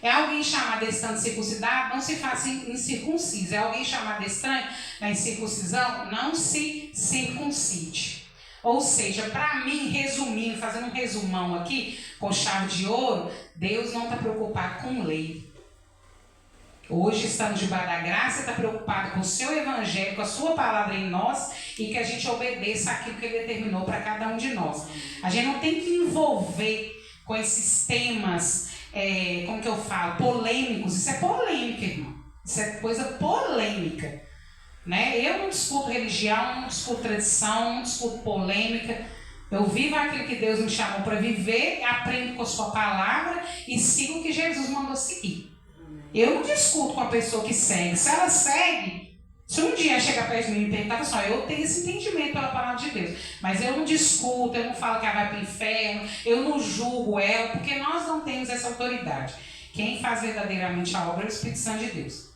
É alguém chamado estando circuncidado, não se faça incircunciso. É alguém chamado estranho na incircuncisão, não se circuncide. Ou seja, para mim, resumindo, fazendo um resumão aqui, com chave de ouro, Deus não está preocupado com lei. Hoje estamos debaixo da graça, está preocupado com o seu evangelho, com a sua palavra em nós e que a gente obedeça aquilo que ele determinou para cada um de nós. A gente não tem que envolver com esses temas, como que eu falo, polêmicos. Isso é polêmica, irmão. Isso é coisa polêmica. Né? Eu não discuto religião, não discuto tradição, não discuto polêmica. Eu vivo aquilo que Deus me chamou para viver, aprendo com a sua palavra e sigo o que Jesus mandou seguir. Eu não discuto com a pessoa que segue. Se ela segue, Se um dia chegar perto de mim e perguntar, pessoal, eu tenho esse entendimento pela palavra de Deus, mas eu não discuto, eu não falo que ela vai para o inferno, eu não julgo ela, porque nós não temos essa autoridade. Quem faz verdadeiramente a obra é o Espírito Santo de Deus.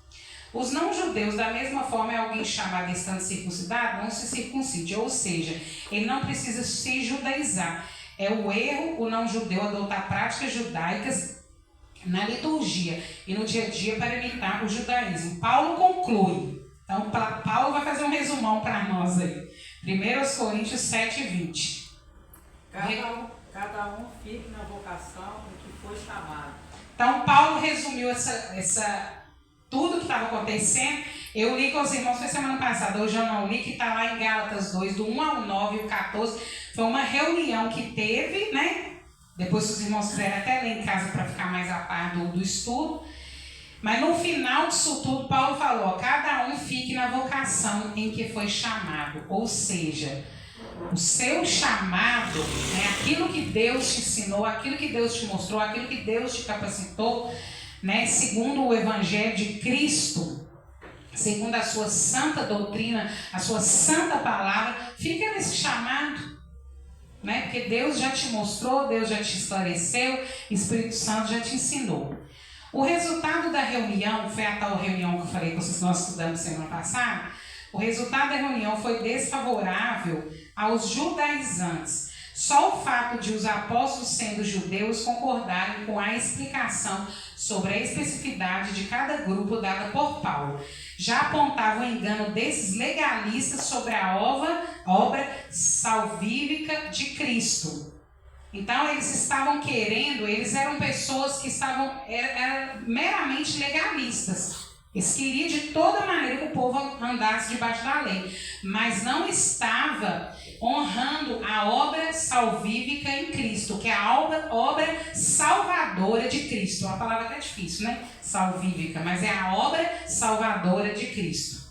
Os não-judeus, da mesma forma, é alguém chamado estando circuncidado, não se circuncide, ou seja, ele não precisa se judaizar. É o erro, o não-judeu, adotar práticas judaicas na liturgia e no dia a dia para imitar o judaísmo. Paulo conclui. Então, Paulo vai fazer um resumão para nós aí. 1 Coríntios 7:20. Cada um fique na vocação em que foi chamado. Então, Paulo resumiu tudo que estava acontecendo. Eu li com os irmãos, foi semana passada, hoje eu não li, que está lá em Gálatas 2, do 1 ao 9 e o 14. Foi uma reunião que teve, né? Depois, se os irmãos quiserem até ler em casa para ficar mais a par do estudo. Mas no final disso tudo, Paulo falou, ó, cada um fique na vocação em que foi chamado. Ou seja, o seu chamado, né, aquilo que Deus te ensinou, aquilo que Deus te mostrou, aquilo que Deus te capacitou, né, segundo o Evangelho de Cristo, segundo a sua santa doutrina, a sua santa palavra, fica nesse chamado. Né, porque Deus já te mostrou, Deus já te esclareceu, o Espírito Santo já te ensinou. O resultado da reunião, foi a tal reunião que eu falei com vocês, nós estudamos semana passada, o resultado da reunião foi desfavorável aos judaizantes. Só o fato de os apóstolos, sendo judeus, concordarem com a explicação sobre a especificidade de cada grupo dada por Paulo já apontava o engano desses legalistas sobre a obra salvífica de Cristo. Então, eles estavam querendo, eles eram pessoas que eram meramente legalistas. Eles queriam de toda maneira que o povo andasse debaixo da lei, mas não estava honrando a obra salvífica em Cristo, que é a obra salvadora de Cristo. Uma palavra até difícil, né? Salvífica, mas é a obra salvadora de Cristo.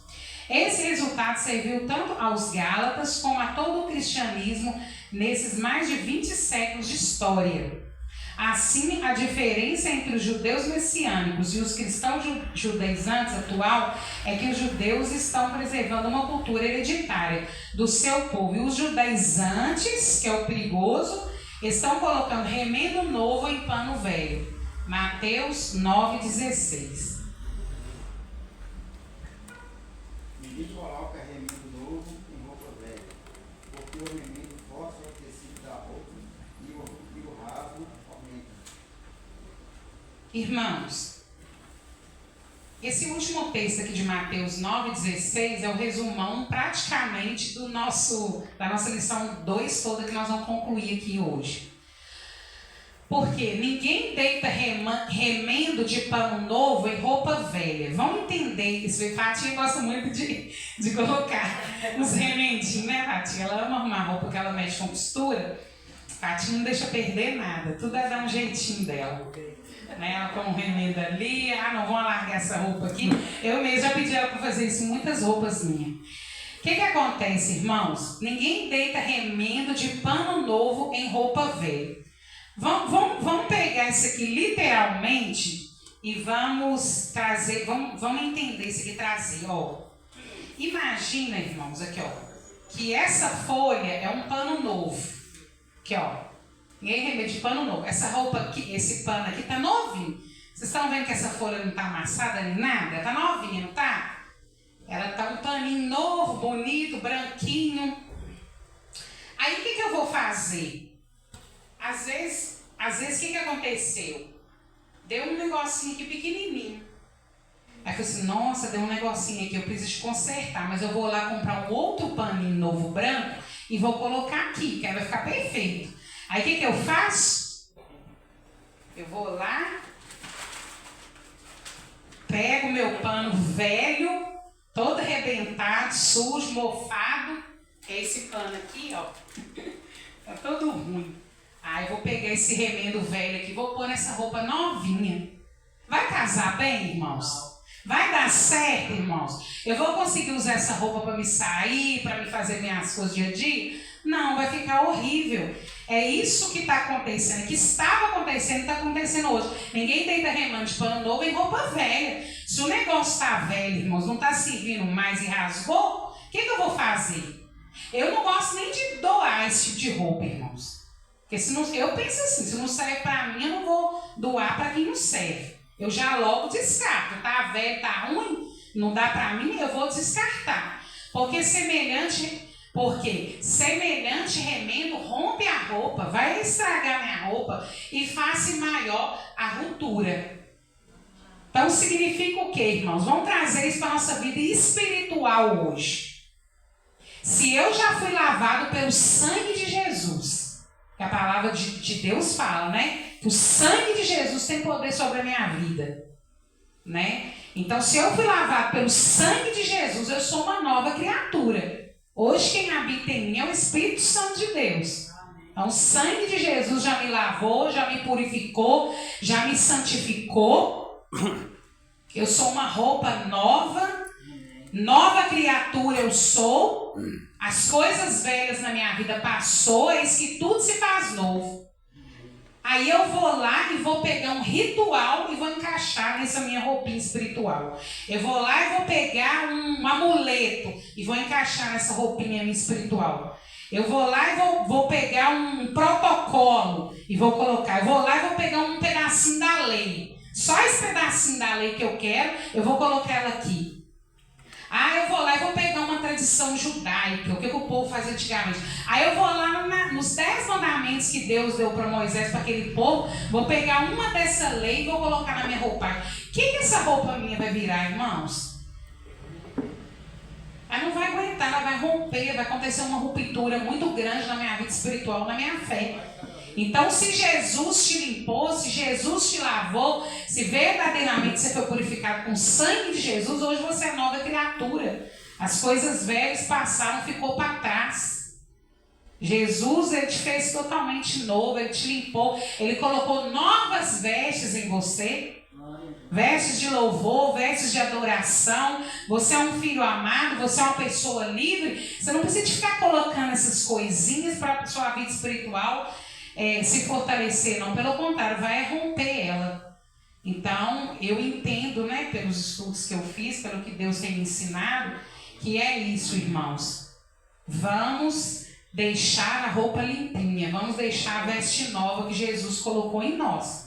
Esse resultado serviu tanto aos Gálatas como a todo o cristianismo nesses mais de 20 séculos de história. Assim, a diferença entre os judeus messiânicos e os cristãos judaizantes atual é que os judeus estão preservando uma cultura hereditária do seu povo. E os judaizantes, que é o perigoso, estão colocando remendo novo em pano velho. Mateus 9,16. Ninguém coloca remendo novo em roupa velha, porque o remendo força o tecido da roupa e o rasgo aumenta. Irmãos, esse último texto aqui de Mateus 9,16 é o resumão praticamente da nossa lição 2 toda que nós vamos concluir aqui hoje. Porque ninguém deita remendo de pano novo em roupa velha. Vamos entender isso. A Fatinha gosta muito de colocar os remendinhos, né, Fatinha? Ela ama arrumar roupa que ela mexe com costura. Fatinha não deixa perder nada. Tudo é dar um jeitinho dela. Né? Ela põe um remendo ali. Não vou largar essa roupa aqui. Eu mesmo já pedi ela para fazer isso em muitas roupas minhas. O que acontece, irmãos? Ninguém deita remendo de pano novo em roupa velha. Vamos pegar isso aqui literalmente e vamos trazer, vamos entender isso aqui, trazer, ó. Imagina, irmãos, aqui, ó, que essa folha é um pano novo. Aqui, ó. Ninguém remete de pano novo. Essa roupa aqui, esse pano aqui tá novinho. Vocês estão vendo que essa folha não tá amassada nem nada? Tá novinha, não tá? Ela tá um paninho novo, bonito, branquinho. Aí o que eu vou fazer? Às vezes, o que aconteceu? Deu um negocinho aqui pequenininho. Aí eu falei assim, nossa, deu um negocinho aqui, eu preciso consertar, mas eu vou lá comprar um outro paninho novo branco e vou colocar aqui, que aí vai ficar perfeito. Aí o que eu faço? Eu vou lá, pego meu pano velho, todo arrebentado, sujo, mofado, que é esse pano aqui, ó, tá todo ruim. Aí eu vou pegar esse remendo velho aqui, vou pôr nessa roupa novinha. Vai casar bem, irmãos? Vai dar certo, irmãos? Eu vou conseguir usar essa roupa para me sair, para me fazer minhas coisas dia a dia? Não, vai ficar horrível. É isso que está acontecendo, que estava acontecendo e está acontecendo hoje. Ninguém deita remando de pano novo em roupa velha. Se o negócio está velho, irmãos, não está servindo mais e rasgou, o que eu vou fazer? Eu não gosto nem de doar esse tipo de roupa, irmãos. Porque se não, eu penso assim, se não serve para mim, eu não vou doar para quem não serve. Eu já logo descarto. Tá velho, tá ruim, não dá para mim, eu vou descartar. Porque semelhante remendo rompe a roupa, vai estragar minha roupa e faz maior a ruptura. Então significa o quê, irmãos? Vamos trazer isso para a nossa vida espiritual hoje. Se eu já fui lavado pelo sangue de Jesus, que a palavra de Deus fala, né? O sangue de Jesus tem poder sobre a minha vida, né? Então, se eu fui lavado pelo sangue de Jesus, eu sou uma nova criatura. Hoje quem habita em mim é o Espírito Santo de Deus. Então, o sangue de Jesus já me lavou, já me purificou, já me santificou. Eu sou uma roupa nova, nova criatura eu sou. As coisas velhas na minha vida passou, eis que tudo se faz novo. Aí eu vou lá e vou pegar um ritual e vou encaixar nessa minha roupinha espiritual. Eu vou lá e vou pegar um amuleto e vou encaixar nessa roupinha minha espiritual. Eu vou lá e vou pegar um protocolo e vou colocar. Eu vou lá e vou pegar um pedacinho da lei. Só esse pedacinho da lei que eu quero, eu vou colocar ela aqui. Eu vou lá e vou pegar uma tradição judaica, o que o povo fazia antigamente. Aí eu vou lá nos 10 mandamentos que Deus deu para Moisés, para aquele povo, vou pegar uma dessa lei e vou colocar na minha roupagem. O que essa roupa minha vai virar, irmãos? Ela não vai aguentar, ela vai romper, vai acontecer uma ruptura muito grande na minha vida espiritual, na minha fé. Então, se Jesus te limpou, se Jesus te lavou, se verdadeiramente você foi purificado com o sangue de Jesus, hoje você é nova criatura. As coisas velhas passaram, ficou para trás. Jesus, ele te fez totalmente novo, ele te limpou, ele colocou novas vestes em você. Vestes de louvor, vestes de adoração. Você é um filho amado, você é uma pessoa livre. Você não precisa ficar colocando essas coisinhas para a sua vida espiritual se fortalecer, não, pelo contrário, vai romper ela. Então, eu entendo, né, pelos estudos que eu fiz, pelo que Deus tem me ensinado, que é isso, irmãos. Vamos deixar a roupa limpinha, vamos deixar a veste nova que Jesus colocou em nós.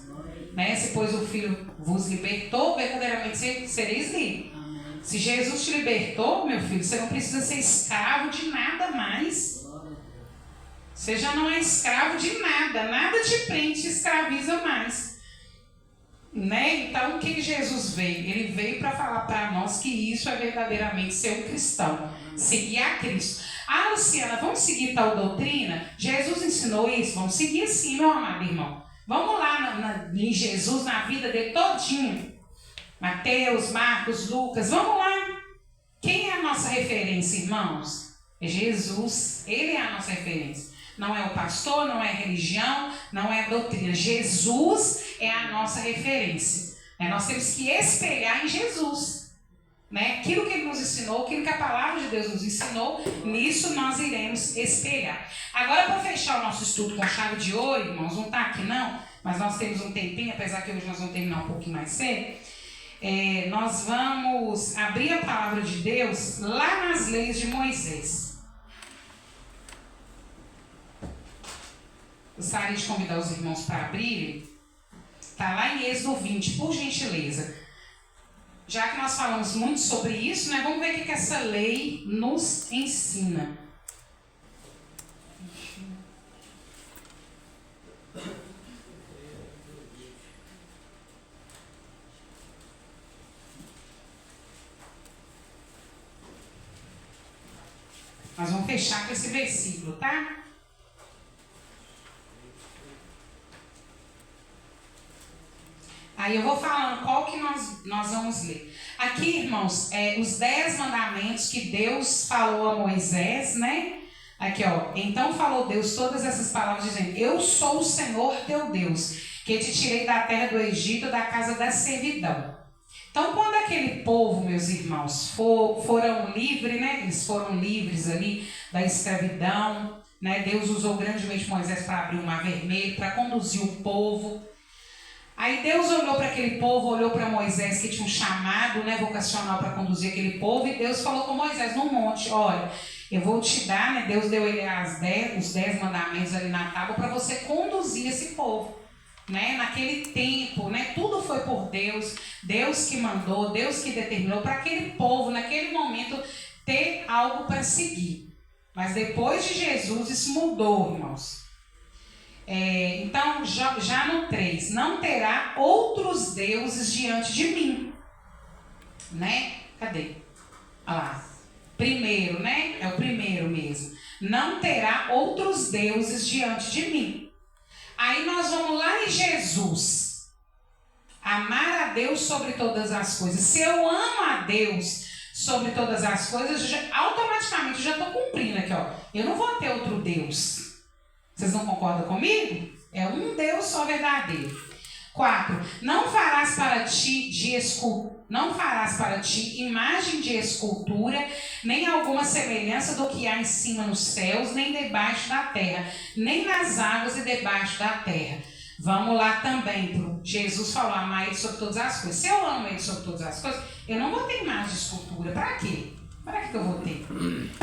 Né? Se pois o Filho vos libertou, verdadeiramente sereis livres. Se Jesus te libertou, meu filho, você não precisa ser escravo de nada mais. Você já não é escravo de nada, nada te prende, te escraviza mais. Né? Então, o que Jesus veio? Ele veio para falar para nós que isso é verdadeiramente ser um cristão, seguir a Cristo. Luciana, vamos seguir tal doutrina? Jesus ensinou isso? Vamos seguir assim, meu amado irmão. Vamos lá em Jesus, na vida dele todinho. Mateus, Marcos, Lucas, vamos lá. Quem é a nossa referência, irmãos? É Jesus, ele é a nossa referência. Não é o pastor, não é a religião, não é a doutrina. Jesus é a nossa referência. Nós temos que espelhar em Jesus. Aquilo que ele nos ensinou, aquilo que a palavra de Deus nos ensinou, nisso nós iremos espelhar. Agora, para fechar o nosso estudo com chave de ouro, irmãos, não está aqui não, mas nós temos um tempinho, apesar que hoje nós vamos terminar um pouquinho mais cedo. Nós vamos abrir a palavra de Deus lá nas leis de Moisés. Gostaria de convidar os irmãos para abrirem. Está lá em Êxodo 20, por gentileza. Já que nós falamos muito sobre isso, né, vamos ver o que essa lei nos ensina. Nós vamos fechar com esse versículo, tá? Aí eu vou falando qual que nós vamos ler. Aqui, irmãos, os 10 mandamentos que Deus falou a Moisés, né? Aqui, ó. Então falou Deus todas essas palavras, dizendo: Eu sou o Senhor teu Deus, que te tirei da terra do Egito, da casa da servidão. Então, quando aquele povo, meus irmãos, foram livres, né? Eles foram livres ali da escravidão, né? Deus usou grandemente Moisés para abrir o mar vermelho, para conduzir o povo. Aí Deus olhou para aquele povo, olhou para Moisés, que tinha um chamado, né, vocacional para conduzir aquele povo, e Deus falou com Moisés no monte: olha, eu vou te dar, né? Deus deu ele os 10 mandamentos ali na tábua para você conduzir esse povo, né? Naquele tempo, né? Tudo foi por Deus, Deus que mandou, Deus que determinou para aquele povo, naquele momento, ter algo para seguir. Mas depois de Jesus, isso mudou, irmãos. Então, já no 3, não terá outros deuses diante de mim, né? Cadê? Olha lá. Primeiro, né? É o primeiro mesmo. Não terá outros deuses diante de mim. Aí nós vamos lá em Jesus. Amar a Deus sobre todas as coisas. Se eu amo a Deus sobre todas as coisas, automaticamente eu já estou cumprindo aqui, ó. Eu não vou ter outro Deus. Vocês não concordam comigo? É um Deus só verdadeiro. 4. Não farás para ti imagem de escultura, nem alguma semelhança do que há em cima nos céus, nem debaixo da terra, nem nas águas e debaixo da terra. Vamos lá também. Jesus falou: amar ele sobre todas as coisas. Se eu amo ele sobre todas as coisas, eu não vou ter imagem de escultura. Para quê? Para que eu vou ter?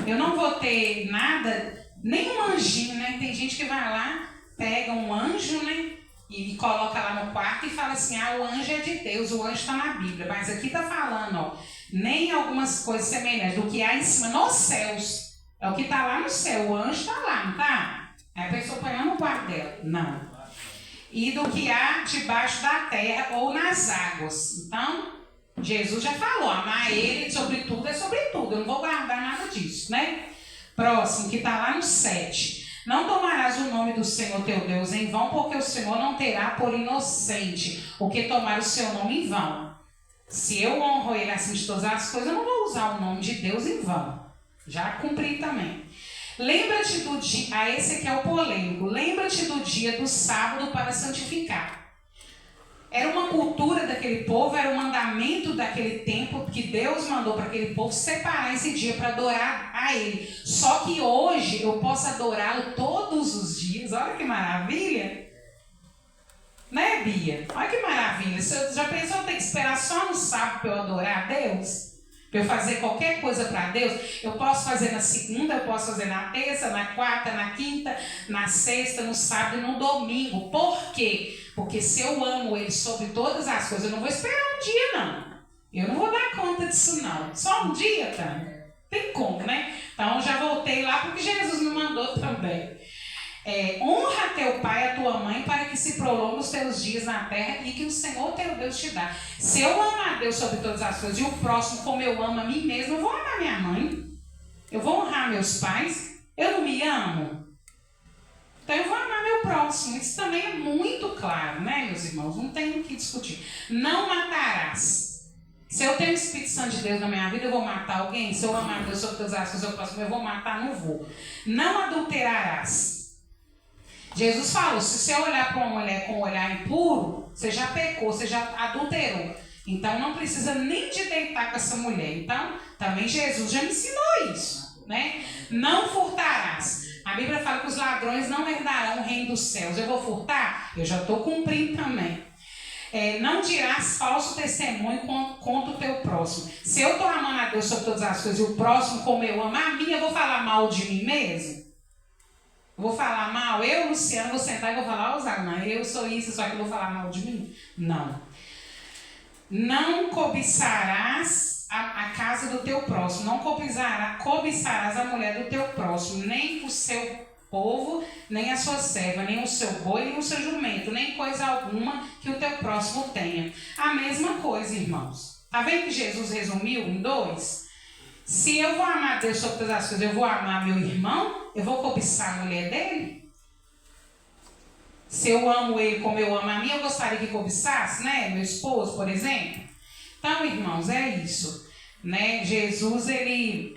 Eu não vou ter nada. Nem um anjinho, né? Tem gente que vai lá, pega um anjo, né? E coloca lá no quarto e fala assim: ah, o anjo é de Deus, o anjo está na Bíblia. Mas aqui está falando, ó, nem algumas coisas semelhantes do que há em cima nos céus. É o que está lá no céu, o anjo está lá, não está? Aí a pessoa põe lá no quarto dela. Não. E do que há debaixo da terra ou nas águas. Então, Jesus já falou: amar ele sobre tudo é sobre tudo. Eu não vou guardar nada disso, né? Próximo, que está lá no 7. Não tomarás o nome do Senhor teu Deus em vão, porque o Senhor não terá por inocente o que tomar o seu nome em vão. Se eu honro ele acima de todas as coisas, eu não vou usar o nome de Deus em vão. Já cumpri também. Lembra-te do dia, esse aqui é o polêmico. Lembra-te do dia do sábado para santificar. Era uma cultura daquele povo, era um mandamento daquele tempo que Deus mandou para aquele povo separar esse dia para adorar a Ele. Só que hoje eu posso adorá-lo todos os dias. Olha que maravilha! Né, Bia? Olha que maravilha! Você já pensou eu ter que esperar só no sábado para eu adorar a Deus? Para eu fazer qualquer coisa para Deus? Eu posso fazer na segunda, eu posso fazer na terça, na quarta, na quinta, na sexta, no sábado e no domingo. Por quê? Porque se eu amo ele sobre todas as coisas, eu não vou esperar um dia, não. Eu não vou dar conta disso, não. Só um dia, tá? Tem como, né? Então, já voltei lá porque Jesus me mandou também. Honra teu pai e a tua mãe para que se prolongue os teus dias na terra e que o Senhor teu Deus te dá. Se eu amar a Deus sobre todas as coisas e o próximo como eu amo a mim mesmo, eu vou amar minha mãe. Eu vou honrar meus pais. Eu não me amo. Então eu vou amar meu próximo. Isso também é muito claro, né, meus irmãos? Não tem o que discutir. Não matarás. Se eu tenho o Espírito Santo de Deus na minha vida, eu vou matar alguém? Se eu amar Deus sobre todas as coisas, eu vou matar? Não vou. Não adulterarás. Jesus falou: se você olhar para uma mulher com um olhar impuro, você já pecou, você já adulterou. Então não precisa nem de deitar com essa mulher. Então, também Jesus já me ensinou isso, né? Não furtarás. A Bíblia fala que os ladrões não herdarão o reino dos céus. Eu vou furtar? Eu já estou cumprindo também. Não dirás falso testemunho contra o teu próximo. Se eu estou amando a Deus sobre todas as coisas e o próximo como eu amo a mim, eu vou falar mal de mim mesmo? Eu vou falar mal? Eu, Luciano, vou sentar e vou falar: não, eu sou isso, só que eu vou falar mal de mim? Não. Não cobiçarás a casa do teu próximo. Não cobiçarás a mulher do teu próximo, nem o seu povo, nem a sua serva, nem o seu boi, nem o seu jumento, nem coisa alguma que o teu próximo tenha. A mesma coisa, irmãos. Está vendo que Jesus resumiu em 2? Se eu vou amar Deus sobre todas as coisas, eu vou amar meu irmão, eu vou cobiçar a mulher dele? Se eu amo ele como eu amo a mim, eu gostaria que cobiçasse, né? Meu esposo, por exemplo. Então, irmãos, é isso, né? Jesus, ele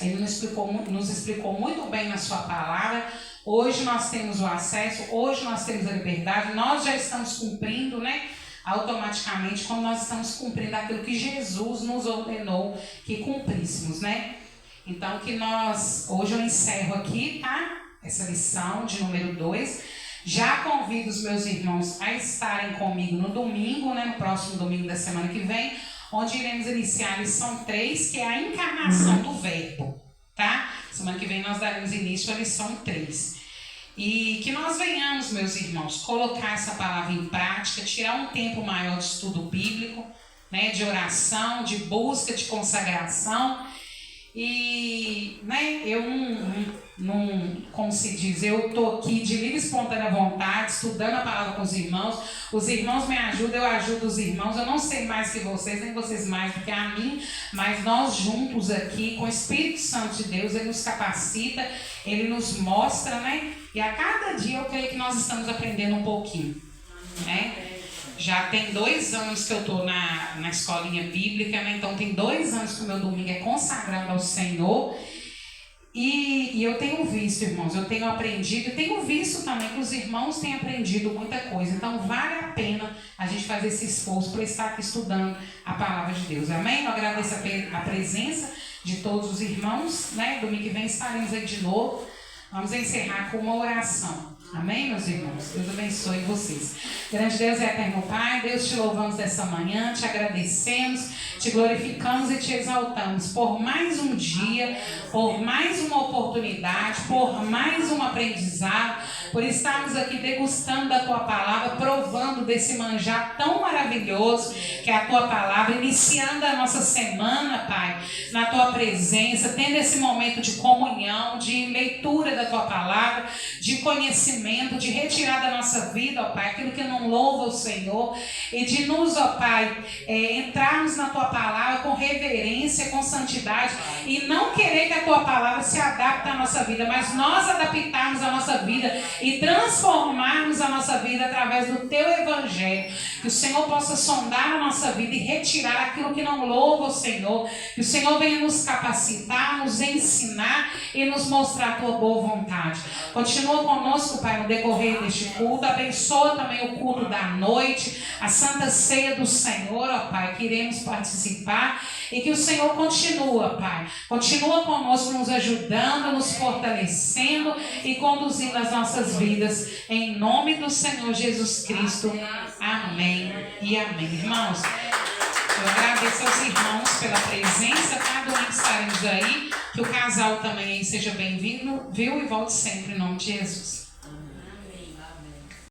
nos explicou muito bem na sua palavra. Hoje nós temos o acesso, hoje nós temos a liberdade, nós já estamos cumprindo, né? Automaticamente, quando nós estamos cumprindo aquilo que Jesus nos ordenou que cumpríssemos, né? Então, hoje eu encerro aqui, tá? essa lição de número 2. Já convido os meus irmãos a estarem comigo no domingo, né, no próximo domingo da semana que vem, onde iremos iniciar a lição 3, que é a encarnação do Verbo, tá? Semana que vem nós daremos início à lição 3. E que nós venhamos, meus irmãos, colocar essa palavra em prática, tirar um tempo maior de estudo bíblico, né, de oração, de busca, de consagração. E, né, eu não, como se diz, eu estou aqui de livre e espontânea vontade, estudando a palavra com os irmãos me ajudam, eu ajudo os irmãos, eu não sei mais que vocês, nem vocês mais do que a mim, mas nós juntos aqui, com o Espírito Santo de Deus, Ele nos capacita, Ele nos mostra, né, e a cada dia eu creio que nós estamos aprendendo um pouquinho, né. Já tem 2 anos que eu estou na escolinha bíblica, né? Então tem 2 anos que o meu domingo é consagrado ao Senhor. E eu tenho visto, irmãos, eu tenho aprendido, e tenho visto também que os irmãos têm aprendido muita coisa. Então vale a pena a gente fazer esse esforço para estar aqui estudando a palavra de Deus. Amém? Eu agradeço a presença de todos os irmãos, né? Domingo que vem estaremos aí de novo. Vamos encerrar com uma oração. Amém, meus irmãos? Deus abençoe vocês. Grande Deus e eterno Pai, Deus, te louvamos dessa manhã, te agradecemos, te glorificamos e te exaltamos por mais um dia, por mais uma oportunidade, por mais um aprendizado, por estarmos aqui degustando da tua palavra, provando desse manjar tão maravilhoso que é a tua palavra, iniciando a nossa semana, Pai, na tua presença, tendo esse momento de comunhão, de leitura da tua palavra, de conhecimento, de retirar da nossa vida, ó Pai, aquilo que não louva o Senhor, e de nos, ó Pai, entrarmos na tua palavra com reverência, com santidade, e não querer que a tua palavra se adapte à nossa vida, mas nós adaptarmos a nossa vida e transformarmos a nossa vida através do teu evangelho. Que o Senhor possa sondar a nossa vida e retirar aquilo que não louva o Senhor. Que o Senhor venha nos capacitar, nos ensinar e nos mostrar a tua boa vontade. Continua conosco, Pai, no decorrer deste culto. Abençoa também o culto da noite, a Santa Ceia do Senhor, ó Pai, que iremos participar. E que o Senhor continua, Pai. Continua conosco, nos ajudando, nos fortalecendo e conduzindo as nossas vidas. Em nome do Senhor Jesus Cristo. Amém e amém. Irmãos, eu agradeço aos irmãos pela presença. Cada um que estaremos aí. Que o casal também seja bem-vindo, viu? E volte sempre em nome de Jesus.